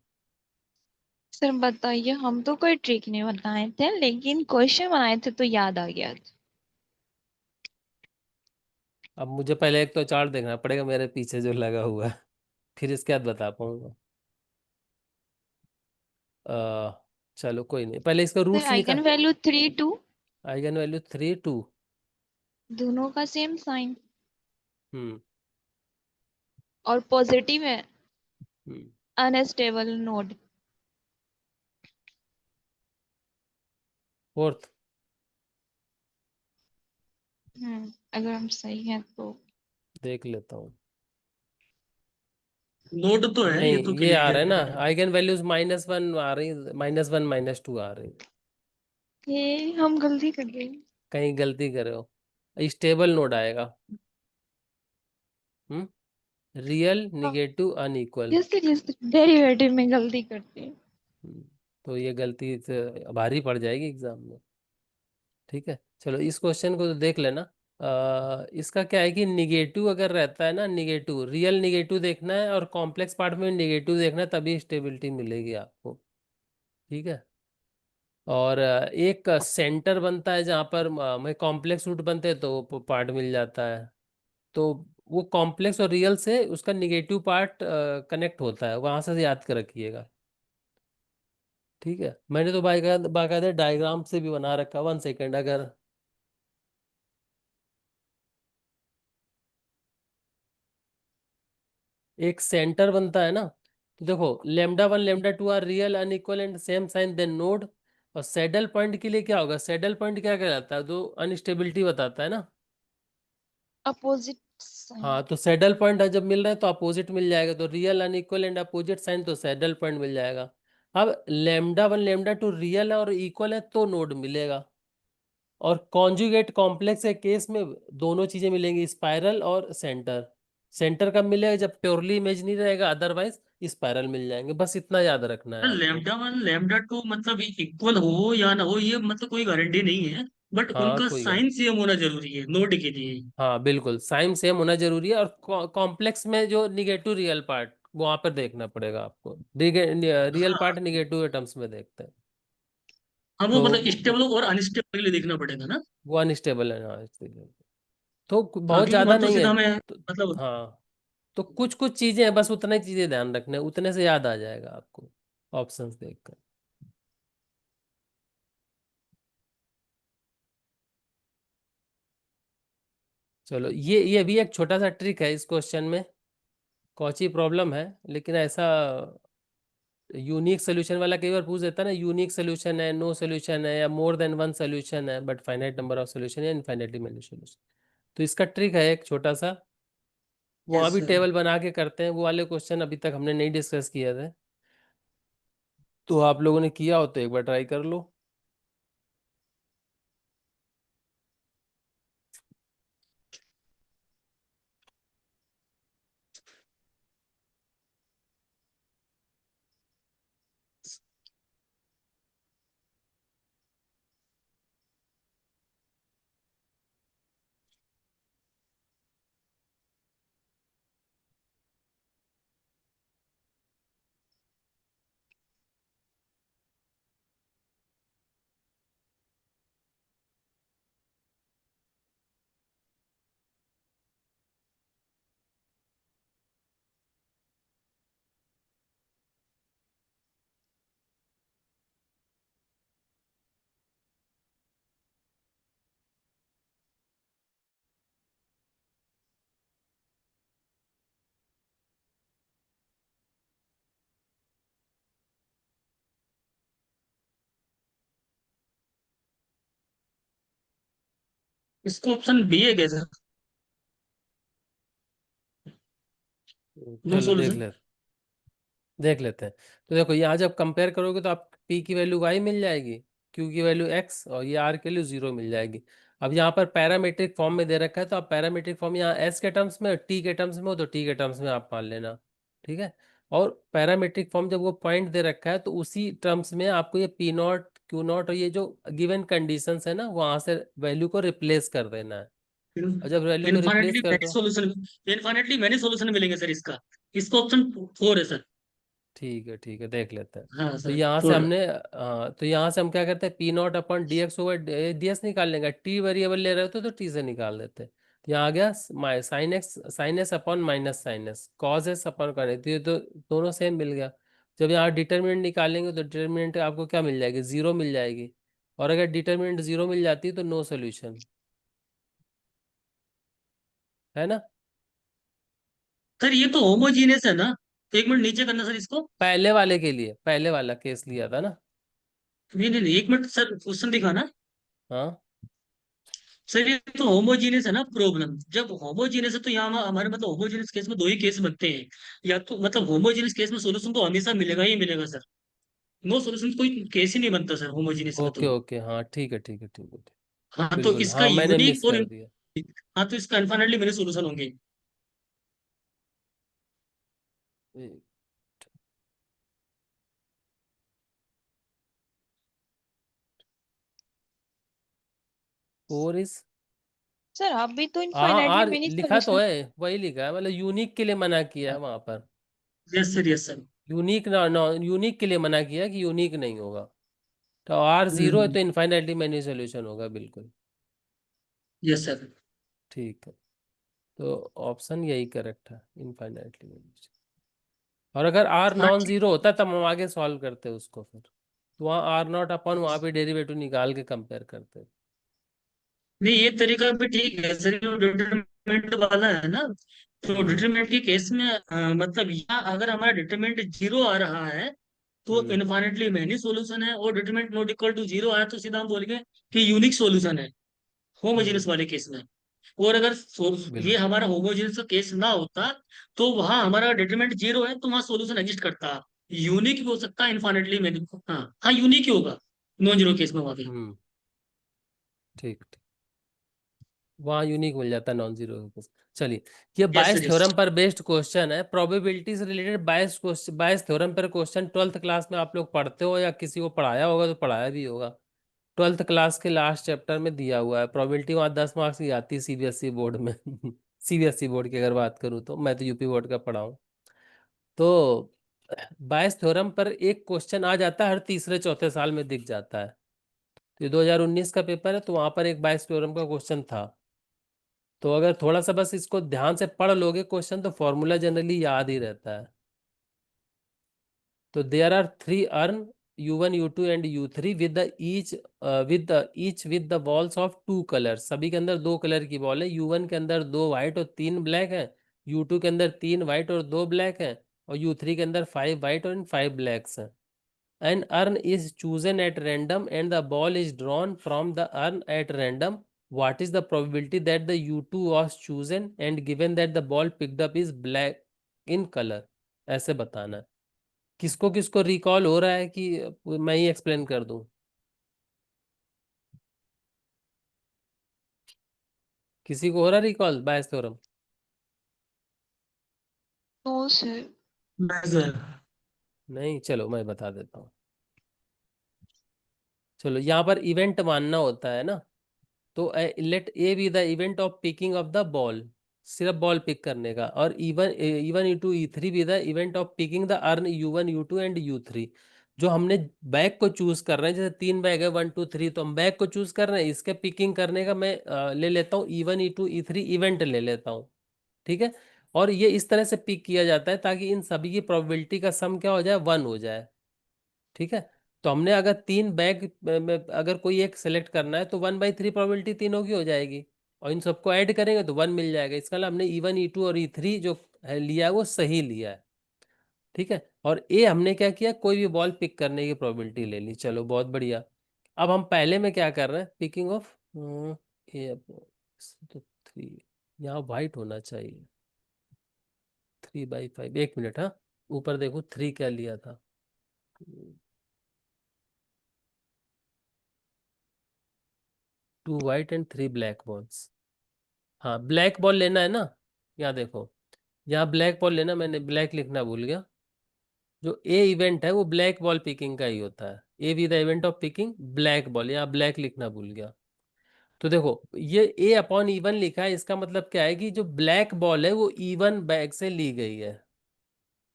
सर बताइए, हम तो कोई ट्रिक नहीं बनाए थे, लेकिन क्वेश्चन बनाए थे तो याद आ गया। अब मुझे पहले एक तो चार्ट देखना पड़ेगा मेरे पीछे जो लगा हुआ है, फिर इसके बाद बता पाऊंगा। अ, चलो कोई नहीं, पहले इसका सर रूट्स आइगन निकाल। Value 3 2, eigen value 3 2। दोनों का सेम साइन। हम्म और पॉजिटिव है हम्म, अनस्टेबल नोड। फोर्थ। अगर हम सही हैं तो देख लेता हूँ। नोड तो है, ये नहीं, तो ये आ क्लियर रहा है ना, है। आइगन वैल्यूज -1 आ रही, -1 -2 आ रही। ये हम गलती कर गए। कहीं गलती करे हो। स्टेबल नोड आएगा। Hmm, real, negative, unequal. Yes yes, derivative में गलती करते हैं। तो ये गलती से भारी पड़ जाएगी एग्जाम में। ठीक है, चलो इस क्वेश्चन को तो देख लेना। इसका क्या है कि निगेटिव अगर रहता है ना, निगेटिव रियल निगेटिव देखना है और कॉम्प्लेक्स पार्ट में निगेटिव देखना है, तभी स्टेबिलिटी मिलेगी आपको। ठीक है। और एक सेंटर बनता है जहाँ पर में कॉम्प्लेक्स रूट बनते हैं तो वो पार्ट मिल जाता है। तो वो कॉम्प्लेक्स और रियल से उसका निगेटिव पार्ट कनेक्ट होता है, वहां से याद कर रखिएगा। ठीक है, मैंने तो बाकायदा डायग्राम से भी बना रखा। 1 सेकेंड, अगर एक सेंटर बनता है ना, तो देखो λ1 λ2 are real unequal and same sign then node. और सैडल पॉइंट के लिए क्या होगा, सैडल पॉइंट क्या कहलाता है, जो अनस्टेबिलिटी बताता है ना। Opposite sign. हाँ, तो सैडल पॉइंट जब मिल रहा है तो अपोजिट मिल जाएगा, तो real unequal and opposite sign, तो सैडल पॉइंट मिल जाएगा। अब λ1 λ2 रियल है और इक्वल है तो नोड मिलेगा। और कॉन्जुगेट कॉम्प्लेक्स के केस में दोनों चीजें मिलेंगी, स्पाइरल और सेंटर। सेंटर कब मिलेगा, जब प्योरली इमेज नहीं रहेगा, अदरवाइज स्पाइरल मिल जाएंगे। बस इतना याद रखना है आपको। λ1 λ2 मतलब इक्वल हो या ना हो, ये मतलब कोई गारंटी नहीं है, बट हाँ उनका कोई गा साइन सेम होना जरूरी है नोड के लिए। हाँ बिल्कुल, साइन सेम होना जरूरी है। और कॉम्प्लेक्स में जो निगेटिव रियल पार्ट, वहां पर देखना पड़ेगा आपको। रियल पार्ट हाँ निगेटिव टर्म्स में देखते हैं। हाँ, वो तो मतलब स्टेबल और अनस्टेबल के लिए देखना पड़ेगा ना। वो अनस्टेबल है, हाँ इसलिए। तो हाँ बहुत क्योंकि ज्यादा वहां तो नहीं है सीधा मैं तो। मतलब। हाँ, तो कुछ कुछ चीजें हैं, बस उतना ही चीजें ध्यान रखने, उतने से याद आ जाएगा आपको ऑप्शंस देखकर। चलो, ये भी एक छोटा सा ट्रिक है इस क्वेश्चन में। कौची प्रॉब्लम है, लेकिन ऐसा यूनिक सोल्यूशन वाला कई बार पूछ देता है ना, यूनिक सोल्यूशन है, नो सोल्यूशन है, या मोर देन वन सोल्यूशन है, but finite number of solution या इनफाइनाइटली मेनी सोल्यूशन। तो इसका ट्रिक है एक छोटा सा, वहाँ यस भी सर। टेबल बना के करते हैं। वो वाले क्वेश्चन अभी तक हमने नहीं डिस्कस किए थे, तो आप लोगों ने किया हो तो एक बार ट्राई कर लो। इसका ऑप्शन बी है क्या सर? नो चलो सॉल्यूशन। देख लेते हैं। तो देखो, यहाँ जब कंपेयर करोगे तो आप P की वैल्यू y मिल जाएगी, Q की वैल्यू x, और ये R की वैल्यू 0 मिल जाएगी। अब यहाँ पर पैरामीट्रिक फॉर्म में दे रखा है, तो आप पैरामीट्रिक फॉर्म यहाँ s के टर्म्स में, t के टर्म्स में हो तो t के टर्म्स में आप मान लेना। ठीक है। और पैरामीट्रिक फॉर्म जब वो पॉइंट दे रखा है तो उसी टर्म्स में आपको ये P0 Q0 और ये जो गिवन कंडीशंस है ना, वहां से वैल्यू को रिप्लेस कर देना है। और जब वैल्यू को रिप्लेस इनफाइनेटली कर मैनी दो, सॉल्यूशन, इनफाइनेटली मैनी सॉल्यूशन मिलेंगे सर इसका। इसका ऑप्शन 4 है सर। ठीक है देख लेते हैं। हाँ तो सर यहाँ से 4 है। हमने तो यहाँ से हम क्या करते हैं, P0/dx ओवर ds निकाल लेंगे। टी वेरिएबल ले रहे होते तो टी से निकाल देते। तो यहाँ आ गया sine S upon minus sine S, cos S upon cos S, तो ये तो दोनों सेम मिल गया। जब यहाँ डिटर्मिनेंट निकालेंगे तो डिटर्मिनेंट आपको क्या मिल जाएगी, 0 मिल जाएगी। और अगर डिटर्मिनेंट 0 मिल जाती है तो नो सोल्यूशन, है ना। सर ये तो होमोजीनियस है ना? एक मिनट नीचे करना सर इसको। पहले वाले के लिए पहले वाला केस लिया था ना। नहीं नहीं नहीं, एक मिनट सर, क्वेश्चन दिखाना। हाँ सर ये तो होमोजीनियस है ना प्रॉब्लम। जब होमोजीनियस है तो यहाँ हमारे मतलब होमोजीनियस केस में दो ही केस बनते हैं। या तो मतलब होमोजीनियस केस में सोल्यूशन तो हमेशा मिलेगा ही मिलेगा सर। नो सोल्यूशन कोई केस ही नहीं बनता सर होमोजीनियस में ओके तो। ओके, हाँ ठीक है ठीक है ठीक है ठीक। हाँ तो बिल्कुल, इसका हाँ मैंने मिस यूनिक और कर दिया। हाँ तो इसका इनफाइनाइटली मेरे सोल्यूशन होंगे। फोर इज, सर अभी तो हाँ इनफाइनाइटली आर मेनी लिखा तो सॉल्यूशन। है, वही लिखा है, मतलब यूनिक के लिए मना किया है वहां पर। Yes sir, yes sir. Unique ना, यूनिक के लिए मना किया कि यूनिक नहीं होगा। तो आर जीरो है तो इनफाइनाइटली मैनी सोल्यूशन होगा, बिल्कुल यस सर। ठीक है। तो ऑप्शन यही करेक्ट है, इनफाइनाइटली मैनी। और अगर आर हाँ नॉन ठीक। जीरो होता तब हम आगे सॉल्व करते उसको फिर, तो वहाँ आर नॉट अपन वहाँ पे डेरिवेटिव निकाल के कंपेयर करते। नहीं ये तरीका भी ठीक है सर, जो डिटरमिनेंट वाला है ना। तो हम्म डिटरमिनेंट के केस में मतलब यहाँ अगर हमारा डिटरमिनेंट जीरो आ रहा है तो हम्म इनफाइनेटली मैनी सॉल्यूशन है, और determinant not equal to zero आया तो सीधा हम बोलेंगे कि यूनिक सॉल्यूशन है हम्म होमोजेनियस वाले केस में। और अगर ये बिल्कुल। हमारा होमोजेनियस का केस ना होता तो वहां हमारा डिटरमिनेंट जीरो है तो वहां सॉल्यूशन एग्जिस्ट करता। यूनिक भी हो सकता है इनफाइनेटली मैनी। हाँ हाँ, यूनिक ही होगा नॉन जीरो केस में वहां पे। हम्म ठीक ठीक, वहाँ यूनिक मिल जाता है नॉन जीरो। चलिए, ये यस बायस सर, यस। थ्योरम पर बेस्ड क्वेश्चन है, प्रोबेबिलिटी से रिलेटेड बायस क्वेश्चन, बायस थ्योरम पर क्वेश्चन 12th क्लास में आप लोग पढ़ते हो या किसी को पढ़ाया होगा तो पढ़ाया भी होगा। 12th क्लास के लास्ट चैप्टर में दिया हुआ है। प्रोबेबिलिटी वहाँ 10 मार्क्स की आती है सीबीएसई बोर्ड में। सीबीएसई बोर्ड की अगर बात करूँ तो, मैं तो यूपी बोर्ड का पढ़ा हूँ। तो बायस थ्योरम पर एक क्वेश्चन आ जाता है, हर तीसरे चौथे साल में दिख जाता है। तो ये 2019 का पेपर है, तो वहां पर एक बायस थ्योरम का क्वेश्चन था। तो अगर थोड़ा सा बस इसको ध्यान से पढ़ लोगे क्वेश्चन, तो फॉर्मूला जनरली याद ही रहता है। तो there are three urn U1 U2 and U3 with the each with the balls of two colour. सभी के अंदर दो कलर की बॉल है। U1 के अंदर दो वाइट और तीन ब्लैक है, U2 के अंदर तीन वाइट और दो ब्लैक है, और U3 के अंदर फाइव वाइट और फाइव ब्लैक्स हैं। An urn is chosen at random and the ball is drawn from the urn at random. What is the probability that the U2 was chosen and given that the ball picked up is black in color? ऐसे बताना है। किसको किसको recall हो रहा है कि मैं ही एक्सप्लेन कर दूं? किसी को हो रहा recall Bayes theorem? No sir. नहीं सर। नहीं, चलो मैं बता देता हूँ। चलो, यहाँ पर इवेंट मानना होता है ना। तो let A be the event of picking of the ball, सिर्फ बॉल पिक करने का। और even E2 E3 be the event of picking the urn U1 U2 and U3। जो हमने बैग को चूज कर रहे हैं, जैसे तीन बैग है 1 2 3, तो हम बैग को चूज कर रहे हैं, इसके पिकिंग करने का मैं ले लेता हूँ E1 E2 E3 इवेंट ले लेता हूँ। ठीक है। और ये इस तरह से पिक किया जाता है ताकि इन सभी की प्रोबेबिलिटी का सम क्या हो जाए, 1 हो जाए। ठीक है। तो हमने अगर तीन बैग में अगर कोई एक सेलेक्ट करना है, तो 1/3 प्रोबेबिलिटी तीनों की हो जाएगी, और इन सबको ऐड करेंगे तो 1 मिल जाएगा। इसका मतलब हमने E1 E2 और E3 जो है लिया है वो सही लिया है। ठीक है। और ए हमने क्या किया, कोई भी बॉल पिक करने की प्रोबेबिलिटी ले ली। चलो बहुत बढ़िया। अब हम पहले में क्या कर रहे हैं, पिकिंग ऑफ ए, तो थ्री, यहाँ वाइट होना चाहिए। 3/5, एक मिनट, हाँ ऊपर देखो थ्री क्या लिया था। Two white and three black balls. हाँ ब्लैक बॉल लेना है ना। यहाँ देखो, यहाँ ब्लैक बॉल लेना, मैंने ब्लैक लिखना भूल गया। जो ए इवेंट है वो ब्लैक बॉल पिकिंग का ही होता है। ए be the event of picking black ball, यहाँ ब्लैक लिखना भूल गया। तो देखो, ये ए अपॉन E1 लिखा है, इसका मतलब क्या है कि जो ब्लैक बॉल है वो E1 बैग से ली गई है।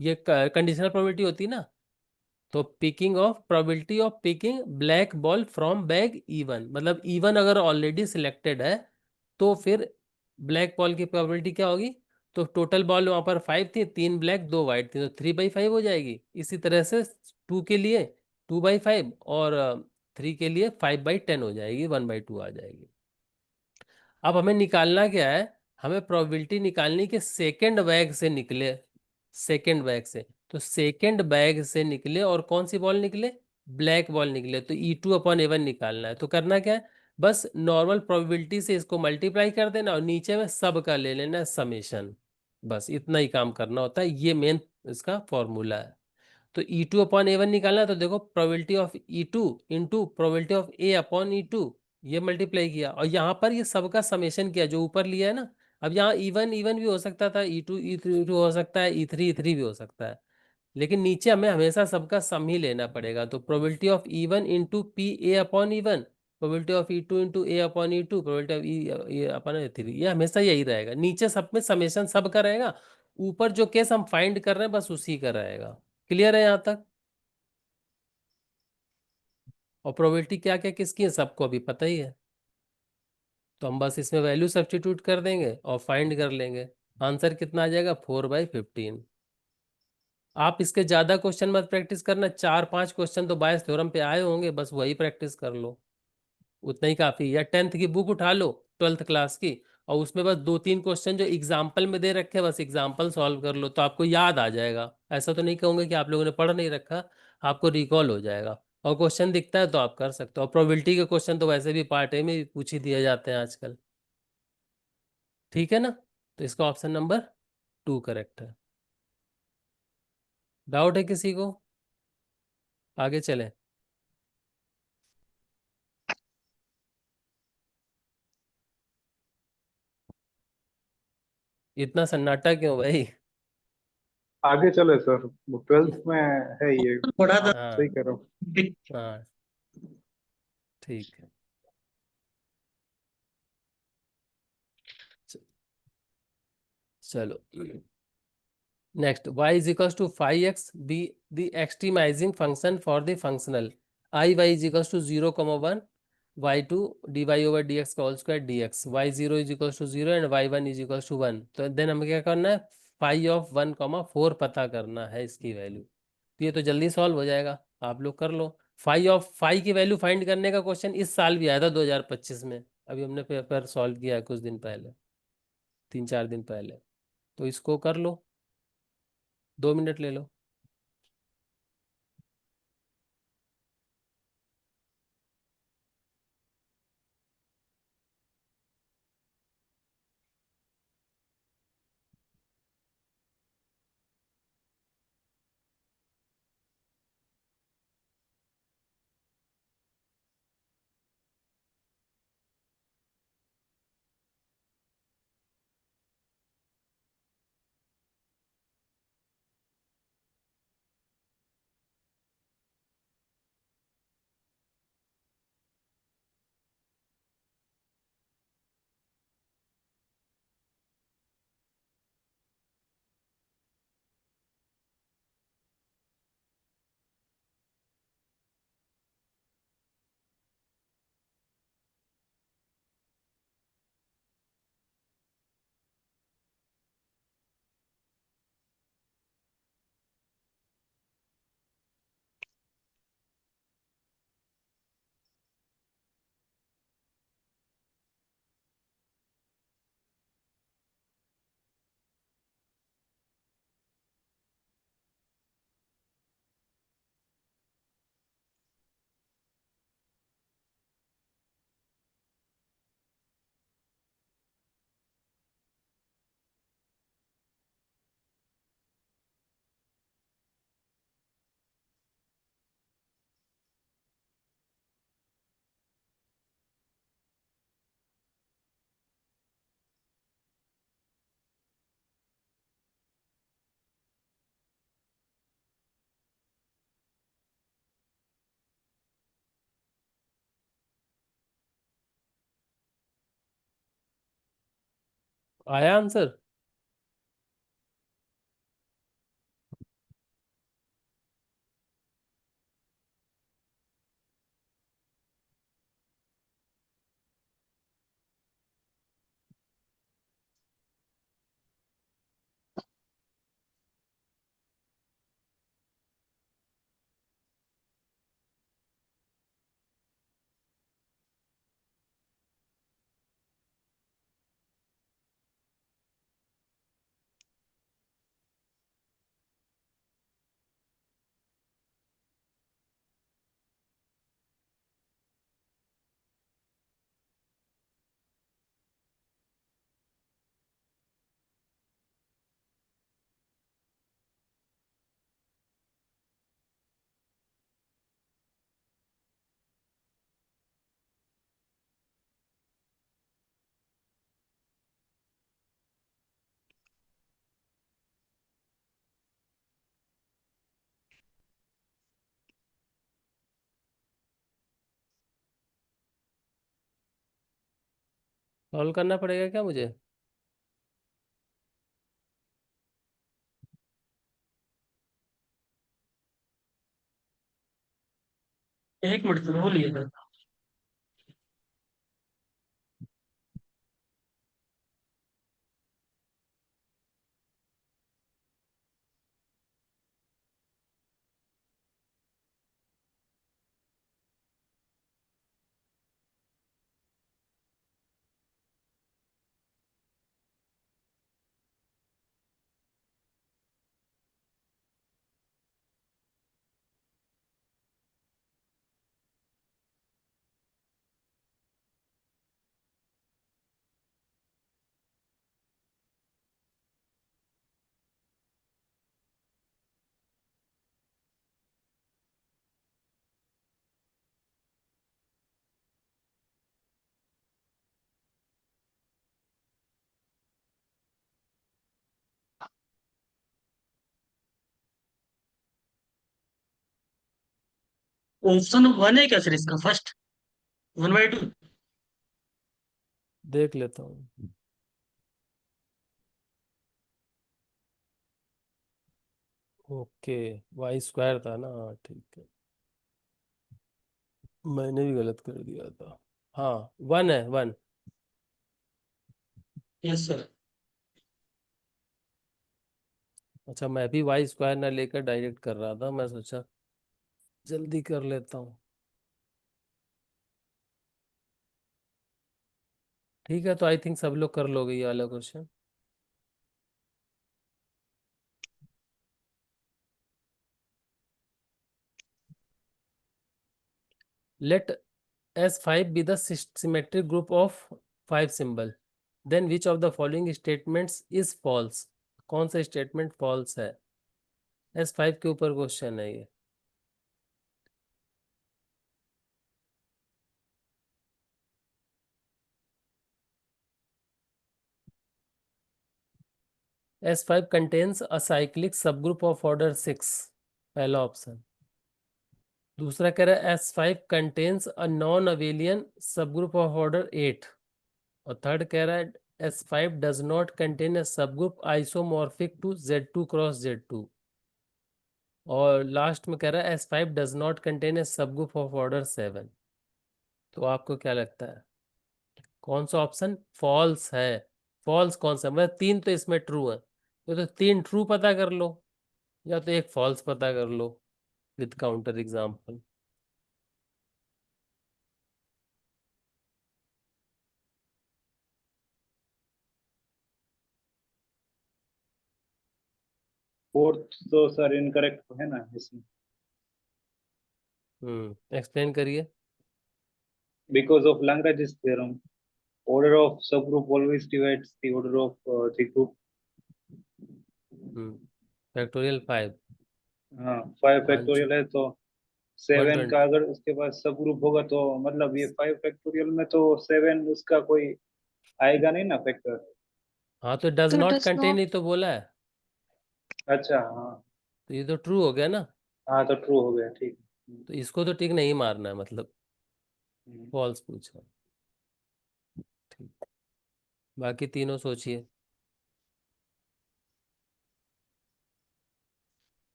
ये कंडीशनल प्रोबेबिलिटी होती है ना। तो picking of probability of picking black ball from bag E1, मतलब E1 अगर ऑलरेडी सिलेक्टेड है तो फिर ब्लैक बॉल की प्रोबेबिलिटी क्या होगी। तो टोटल बॉल वहां पर 5 थी, तीन ब्लैक दो वाइट थी, तो 3/5 हो जाएगी। इसी तरह से 2 के लिए 2/5, और 3 के लिए 5/10 हो जाएगी, 1/2 आ जाएगी। अब हमें निकालना क्या है, हमें प्रोबेबिलिटी निकालनी कि सेकंड बैग से निकले, सेकंड बैग से। तो सेकंड बैग से निकले और कौन सी बॉल निकले, ब्लैक बॉल निकले, तो E2/A1 निकालना है। तो करना क्या है, बस नॉर्मल प्रोबेबिलिटी से इसको मल्टीप्लाई कर देना और नीचे में सब का ले लेना समेशन। बस इतना ही काम करना होता है, ये मेन इसका फॉर्मूला है। तो E2/A1 निकालना है, तो देखो probability of E2 into probability of A/E2, ये मल्टीप्लाई किया और यहाँ पर ये सबका समेशन किया जो ऊपर लिया है ना। अब यहाँ E1 E1 भी हो सकता था, E2 हो सकता है, E3 भी हो सकता है, लेकिन नीचे हमें हमेशा सबका सम ही लेना पड़ेगा। तो probability of E1 into PA/E1, probability of E2 into A/E2, probability of E/A3, ये हमेशा यही रहेगा। नीचे सब में समेशन सब का रहेगा, ऊपर जो केस हम फाइंड कर रहे हैं बस उसी का रहेगा। क्लियर है यहाँ तक? और प्रोबेबिलिटी क्या क्या किसकी है सबको अभी पता ही है, तो हम बस इसमें वैल्यू सब्स्टिट्यूट कर देंगे और फाइंड कर लेंगे। आंसर कितना आ जाएगा, 4/15। आप इसके ज्यादा क्वेश्चन मत प्रैक्टिस करना, 4-5 क्वेश्चन तो बायस थ्योरम पे आए होंगे, बस वही प्रैक्टिस कर लो, उतना ही काफी है। या 10th की बुक उठा लो, 12th क्लास की, और उसमें बस 2-3 क्वेश्चन जो एग्जाम्पल में दे रखे हैं बस एग्जाम्पल सॉल्व कर लो, तो आपको याद आ जाएगा। ऐसा तो नहीं कहूंगा कि आप लोगों ने पढ़ नहीं रखा, आपको रिकॉल हो जाएगा। और क्वेश्चन दिखता है तो आप कर सकते हो। और प्रोबेबिलिटी के क्वेश्चन तो वैसे भी पार्ट ए में भी पूछ ही दिए जाते हैं आजकल। ठीक है ना? तो इसका ऑप्शन नंबर 2 करेक्ट है। डाउट है किसी को? आगे चलें। इतना सन्नाटा क्यों भाई? आगे चले सर, वो 12th में है ये। पढ़ा था। आप सही हाँ कह रहे हो। हाँ, ठीक है। च- चलो next, y is equals to 5x be the extremizing function for the functional y is equals to 0, 1 y2 dy over dx का whole square dx, y0 is equals to 0 and y1 is equals to 1। तो then हमें क्या करना है, 5 of 1, 4 पता करना है इसकी वैल्यू। तो ये तो जल्दी सॉल्व हो जाएगा, आप लोग कर लो। 5 की वैल्यू फाइंड करने का क्वेश्चन इस साल भी आया था 2025 में, अभी हमने पेपर सॉल्व किया है कुछ दिन पहले, 3-4 दिन पहले। तो इसको कर लो, 2 मिनट ले लो। आया आंसर? सॉल्व करना पड़ेगा क्या मुझे? एक मिनट तो बोलिए सर। ऑप्शन वन है क्या सर इसका, फर्स्ट 1/2? देख लेता हूँ। ओके, वाई स्क्वायर था ना, हाँ, ठीक है। मैंने भी गलत कर दिया था। हाँ, 1 है, 1। Yes sir. अच्छा, मैं भी वाई स्क्वायर ना लेकर डायरेक्ट कर रहा था, मैं सोचा जल्दी कर लेता हूँ। ठीक है, तो आई थिंक सब लोग कर लोगे ये वाला question. Let S5 be the symmetric group of 5 symbol, then which of the following statements is false? कौन सा स्टेटमेंट फॉल्स है? S5 के ऊपर क्वेश्चन है ये। S5 contains a cyclic subgroup of order 6, पहला ऑप्शन। दूसरा कह रहा है S5 contains a non-abelian subgroup of order 8, और थर्ड कह रहा है S5 does not contain a subgroup isomorphic to Z2 cross Z2, और लास्ट में कह रहा है S5 does not contain a subgroup of order 7। तो आपको क्या लगता है कौन सा ऑप्शन फॉल्स है? फॉल्स कौन सा, मतलब 3 तो इसमें ट्रू है, तो 3 ट्रू पता कर लो, या तो एक फॉल्स पता कर लो विद काउंटर एग्जाम्पल। फोर्थ तो सर इनकरेक्ट है ना इसमें, एक्सप्लेन करिए। because of Lagrange's theorem, order of subgroup always divides the order of the group. Factorial 5, हाँ, 5 पाँच फैक्टोरियल है तो 7 का 120। अगर उसके बाद सब ग्रुप होगा तो मतलब ये 5 फैक्टोरियल में तो 7 उसका कोई आएगा नहीं ना फैक्टर। हाँ, तो डज तो नॉट डज कंटेन नॉट, ही तो बोला है, अच्छा हाँ। तो ये तो ट्रू हो गया ना। हाँ तो ट्रू हो गया, ठीक। तो इसको तो टिक नहीं मारना है, मतलब हम्म। फॉल्स पूछा। ठीक, बाकी तीनों सोचिए।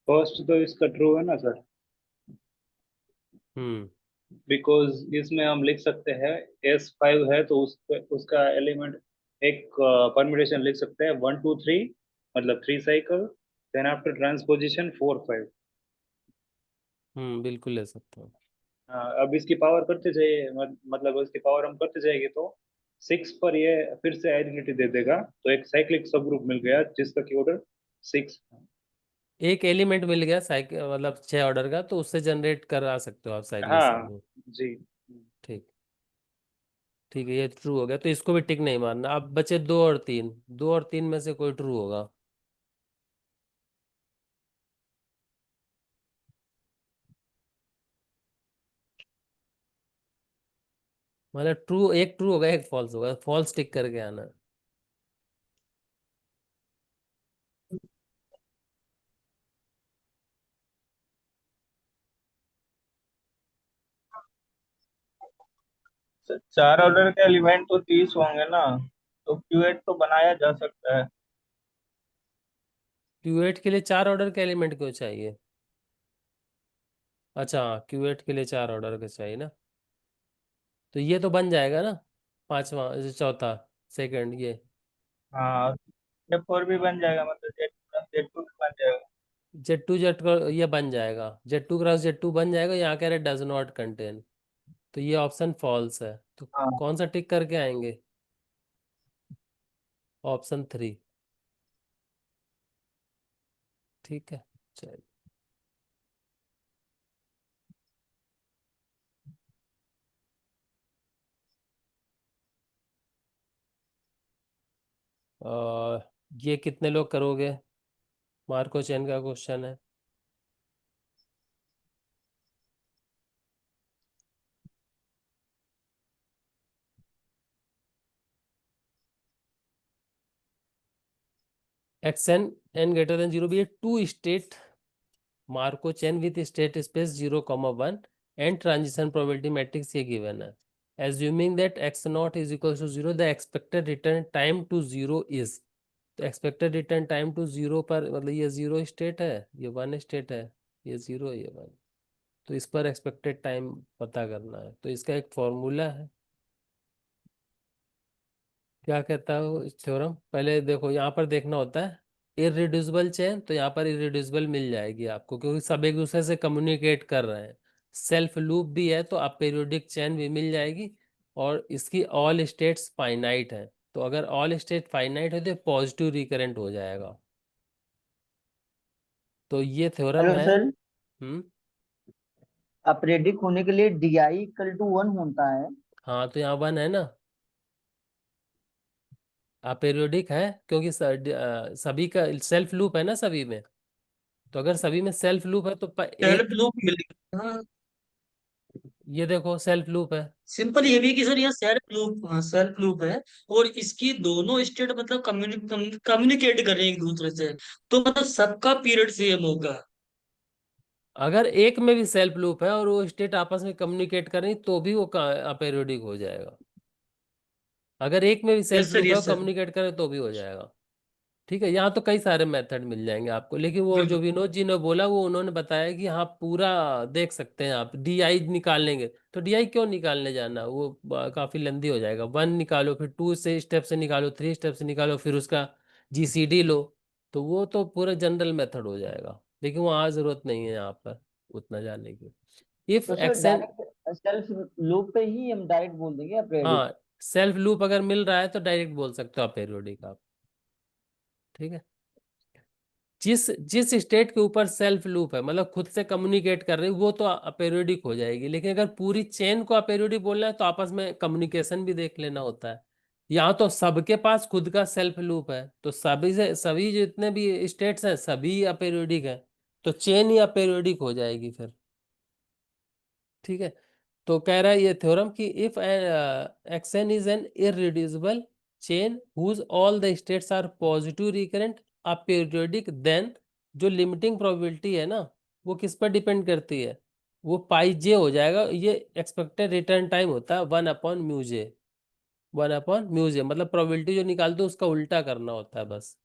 फर्स्ट तो इसका ट्रू है ना सर, हम्म बिकॉज इसमें हम लिख सकते हैं S5 है तो उसका एलिमेंट एक परम्यूटेशन लिख सकते हैं 1 2 3, मतलब 3 साइकिल, देन आफ्टर ट्रांसपोजिशन 4 5। बिल्कुल ले सकता हूँ। हाँ, अब इसकी पावर करते जाइए, मतलब इसकी पावर हम करते जाएंगे तो 6 पर ये फिर से आइडेंटिटी दे देगा, तो एक साइक्लिक सब ग्रुप मिल गया जिसका की ऑर्डर 6। एक एलिमेंट मिल गया साइकिल मतलब 6 ऑर्डर का, तो उससे जनरेट करा सकते हो आप साइक्लिसिटी हाँ में। जी। ठीक, ठीक है, ये ट्रू हो गया, तो इसको भी टिक नहीं मारना। अब बचे 2 और 3, 2 और 3 में से कोई ट्रू होगा। मतलब ट्रू, एक ट्रू होगा एक फॉल्स होगा, फॉल्स टिक करके आना। सर 4 ऑर्डर के एलिमेंट तो 30 होंगे ना, तो Q8 तो बनाया जा सकता है। Q8 के लिए 4 ऑर्डर के एलिमेंट क्यों चाहिए? अच्छा, Q8 के लिए 4 ऑर्डर के चाहिए ना, तो ये तो बन जाएगा ना, पांचवा चौथा सेकंड ये। हाँ, F4 भी बन जाएगा, मतलब Z2 भी बन जाएगा। Z2 ये बन जाएगा, Z2 × Z2 बन जाएगा, यहाँ कह रहे डज नॉट कंटेन, तो ये ऑप्शन फॉल्स है। तो हाँ, कौन सा टिक करके आएंगे? ऑप्शन 3। ठीक है, चलिए। ये कितने लोग करोगे? मार्को चेन का क्वेश्चन है। Xn n greater than 0 be a two state Marco chain with state space 0, 1 and transition probability matrix ये given है। Assuming that x0 is equals to 0, the expected return time to 0 is, तो expected return time to 0 पर मतलब ये 0 state है, ये 1 state है, ये 0 ये 1, तो इस पर एक्सपेक्टेड टाइम पता करना है। तो इसका एक फॉर्मूला है। क्या कहता है थ्योरम? पहले देखो यहाँ पर देखना होता है इररिड्यूसिबल चेन, तो यहाँ पर इररिड्यूसिबल मिल जाएगी आपको, क्योंकि सब एक दूसरे से कम्युनिकेट कर रहे हैं। सेल्फ लूप भी है तो आप पीरियोडिक चेन भी मिल जाएगी, और इसकी ऑल स्टेट्स फाइनाइट है, तो अगर ऑल स्टेट फाइनाइट है तो पॉजिटिव रिकरेंट हो जाएगा। तो ये थ्योरम हेलो है। सर, हम्म। अपेरियोडिक होने के लिए DI = 1 होता है। हाँ, तो यहाँ 1 है ना, अपीरियोडिक है क्योंकि सभी का सेल्फ लूप है ना सभी में, तो अगर सभी में सेल्फ लूप है तो सेल्फ एक, लूप मिलेगा। हाँ, ये देखो सेल्फ लूप है। सिंपल ये भी है कि सर यहाँ सेल्फ लूप, हाँ सेल्फ लूप है, और इसकी दोनों स्टेट मतलब कम्युनिकेट कर रहे हैं एक दूसरे से, तो मतलब सबका पीरियड सेम होगा। अगर एक में भी सेल्फ लूप है और वो स्टेट आपस में कम्युनिकेट कर रही तो भी वो अपीरियोडिक हो जाएगा। अगर एक में भी सेल्फ यस सर, लूप है और यस सर। कम्युनिकेट करे तो भी हो जाएगा। ठीक है, यहाँ तो कई सारे मेथड मिल जाएंगे आपको, लेकिन वो जो बिल्कुल। विनोद जी ने बोला वो उन्होंने बताया कि हाँ पूरा देख सकते हैं आप, DI निकाल लेंगे, तो DI क्यों निकालने जाना, वो काफी लंबी हो जाएगा। 1 निकालो, फिर 2 से स्टेप से निकालो, 3 स्टेप से निकालो, फिर उसका GCD लो, तो वो तो पूरा जनरल मेथड हो जाएगा, लेकिन वहाँ जरूरत नहीं है यहाँ पर उतना जाने की। इफ तो sir action, direct self loop पे ही हम डायरेक्ट बोल देंगे अपेरियोडिक। हाँ सेल्फ लूप अगर मिल रहा है तो डायरेक्ट बोल सकते हो आप पेरियोडिक आप। ठीक है, जिस जिस स्टेट के ऊपर सेल्फ लूप है मतलब खुद से कम्युनिकेट कर रही है, वो तो अपेरियोडिक हो जाएगी, लेकिन अगर पूरी चेन को अपेरियोडिक बोलना है तो आपस में कम्युनिकेशन भी देख लेना होता है। यहाँ तो सबके पास खुद का सेल्फ लूप है, तो सभी से सभी जितने भी स्टेट्स हैं सभी अपेरियोडिक है, तो चेन ही अपेरियोडिक हो जाएगी फिर। ठीक है, तो कह रहा है ये थ्योरम कि if X n is an irreducible chain whose all the states are positive recurrent aperiodic, then जो लिमिटिंग प्रोबेबिलिटी है ना वो किस पर डिपेंड करती है, वो पाई जे हो जाएगा। ये एक्सपेक्टेड रिटर्न टाइम होता है 1/μj, 1/μj मतलब प्रोबेबिलिटी जो निकालते हो उसका उल्टा करना होता है बस।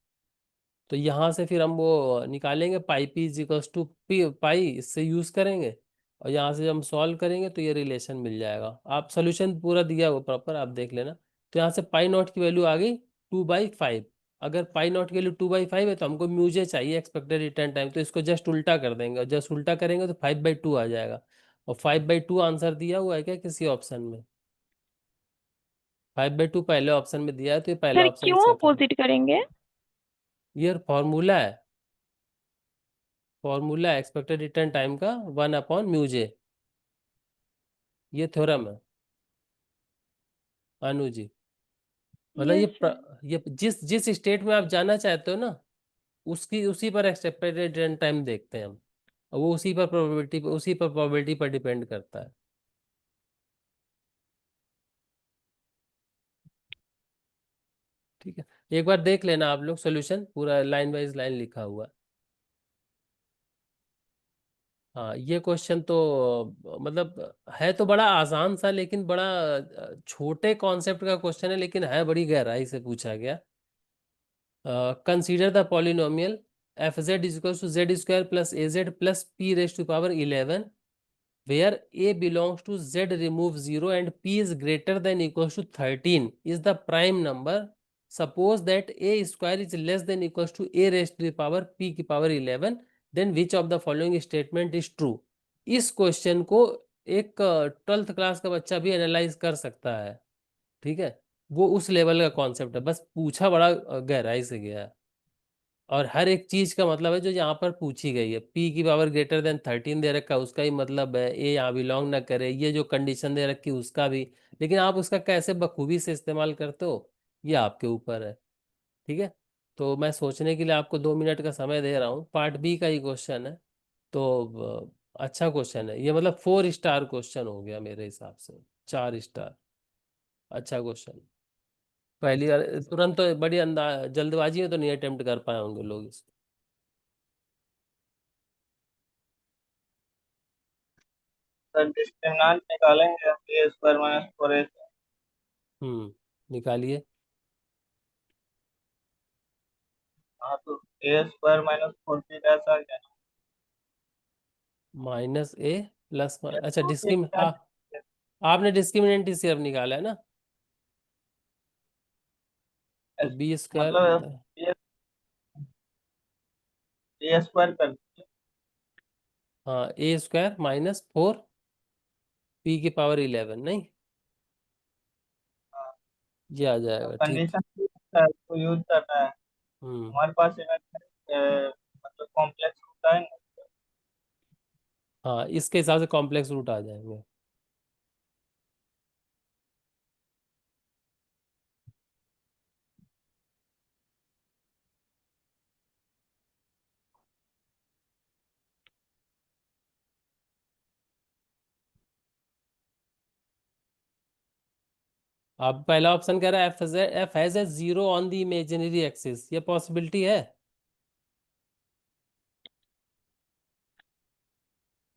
तो यहाँ से फिर हम वो निकालेंगे पाई पी इजिकल्स टू पी पाई, इससे यूज करेंगे, और यहाँ से जब हम सॉल्व करेंगे तो ये रिलेशन मिल जाएगा। आप सोल्यूशन पूरा दिया हुआ प्रॉपर आप देख लेना। तो यहाँ से पाई नॉट की वैल्यू आ गई 2/5। अगर पाई नॉट की वैल्यू 2/5 है तो हमको म्यूजे चाहिए एक्सपेक्टेड रिटर्न टाइम, तो इसको जस्ट उल्टा कर देंगे, और जस्ट उल्टा करेंगे तो 5/2 आ जाएगा। और 5/2 आंसर दिया हुआ है क्या किसी ऑप्शन में? 5/2 पहले ऑप्शन में दिया है, तो ये पहला सर ऑप्शन क्यों इसका करें। अपोजिट करेंगे? ये फॉर्मूला है, फॉर्मूला एक्सपेक्टेड रिटर्न टाइम का 1/μj, ये थ्योरम है अनु जी। मतलब यस सर। ये जिस जिस स्टेट में आप जाना चाहते हो ना, उसकी उसी पर एक्सपेक्टेड रिटर्न टाइम देखते हैं हम, और वो उसी पर प्रोबेबिलिटी पर डिपेंड करता है। ठीक है, एक बार देख लेना आप लोग सॉल्यूशन, पूरा लाइन वाइज लाइन लिखा हुआ है। हाँ, ये क्वेश्चन तो मतलब है तो बड़ा आसान सा, लेकिन बड़ा छोटे कॉन्सेप्ट का क्वेश्चन है, लेकिन है बड़ी गहराई से पूछा गया। Consider the polynomial f z is equal to z square plus a z plus p raise to power 11, where a belongs to z remove 0 and p is greater than equals to 13 is the prime number. Suppose that a square is less than equals to a raised to the power p की power 11, then which of the following statement is true? इस question को एक 12th class का बच्चा भी analyse कर सकता है। ठीक है, वो उस लेवल का कॉन्सेप्ट है, बस पूछा बड़ा गहराई से गया है। और हर एक चीज का मतलब है जो यहाँ पर पूछी गई है। पी की पावर ग्रेटर देन 13 दे रखा है, उसका ही मतलब है ए यहाँ बिलोंग ना करे, ये जो कंडीशन दे रखी है उसका भी। लेकिन आप उसका कैसे बखूबी से इस्तेमाल करते हो, ये आपके ऊपर है। ठीक है, तो मैं सोचने के लिए आपको 2 मिनट का समय दे रहा हूँ। पार्ट बी का ही क्वेश्चन है, तो अच्छा क्वेश्चन है ये, मतलब 4 स्टार क्वेश्चन हो गया मेरे हिसाब से, 4 स्टार। अच्छा क्वेश्चन, पहली बार तुरंत तो बड़ी जल्दबाजी में तो नहीं अटेम्प्ट कर पाए होंगे लोग इसको। सर डिस्क्रिमिनेंट निकालेंगे ए स्क्वायर माइनस 4a। निकालिए। हाँ तो ए स्क्वायर माइनस 4b कैसा आ गया? माइनस ए प्लस, अच्छा तो ये क्या है? आपने डिस्क्रिमिनेंट इसी अब निकाला है ना, तो बी स्क्वायर, मतलब ए स्क्वायर कर दीजिए। हाँ ए स्क्वायर माइनस 4 पी की पावर 11, नहीं हाँ, ये आ जाएगा, ठीक। कंडीशन को यूज करना है। हम्म हमारे पास मतलब कॉम्प्लेक्स होता है ना। हाँ, इसके हिसाब से कॉम्प्लेक्स रूट आ जाएंगे। अब पहला ऑप्शन कह रहा है f has a zero on the imaginary axis, ये पॉसिबिलिटी है?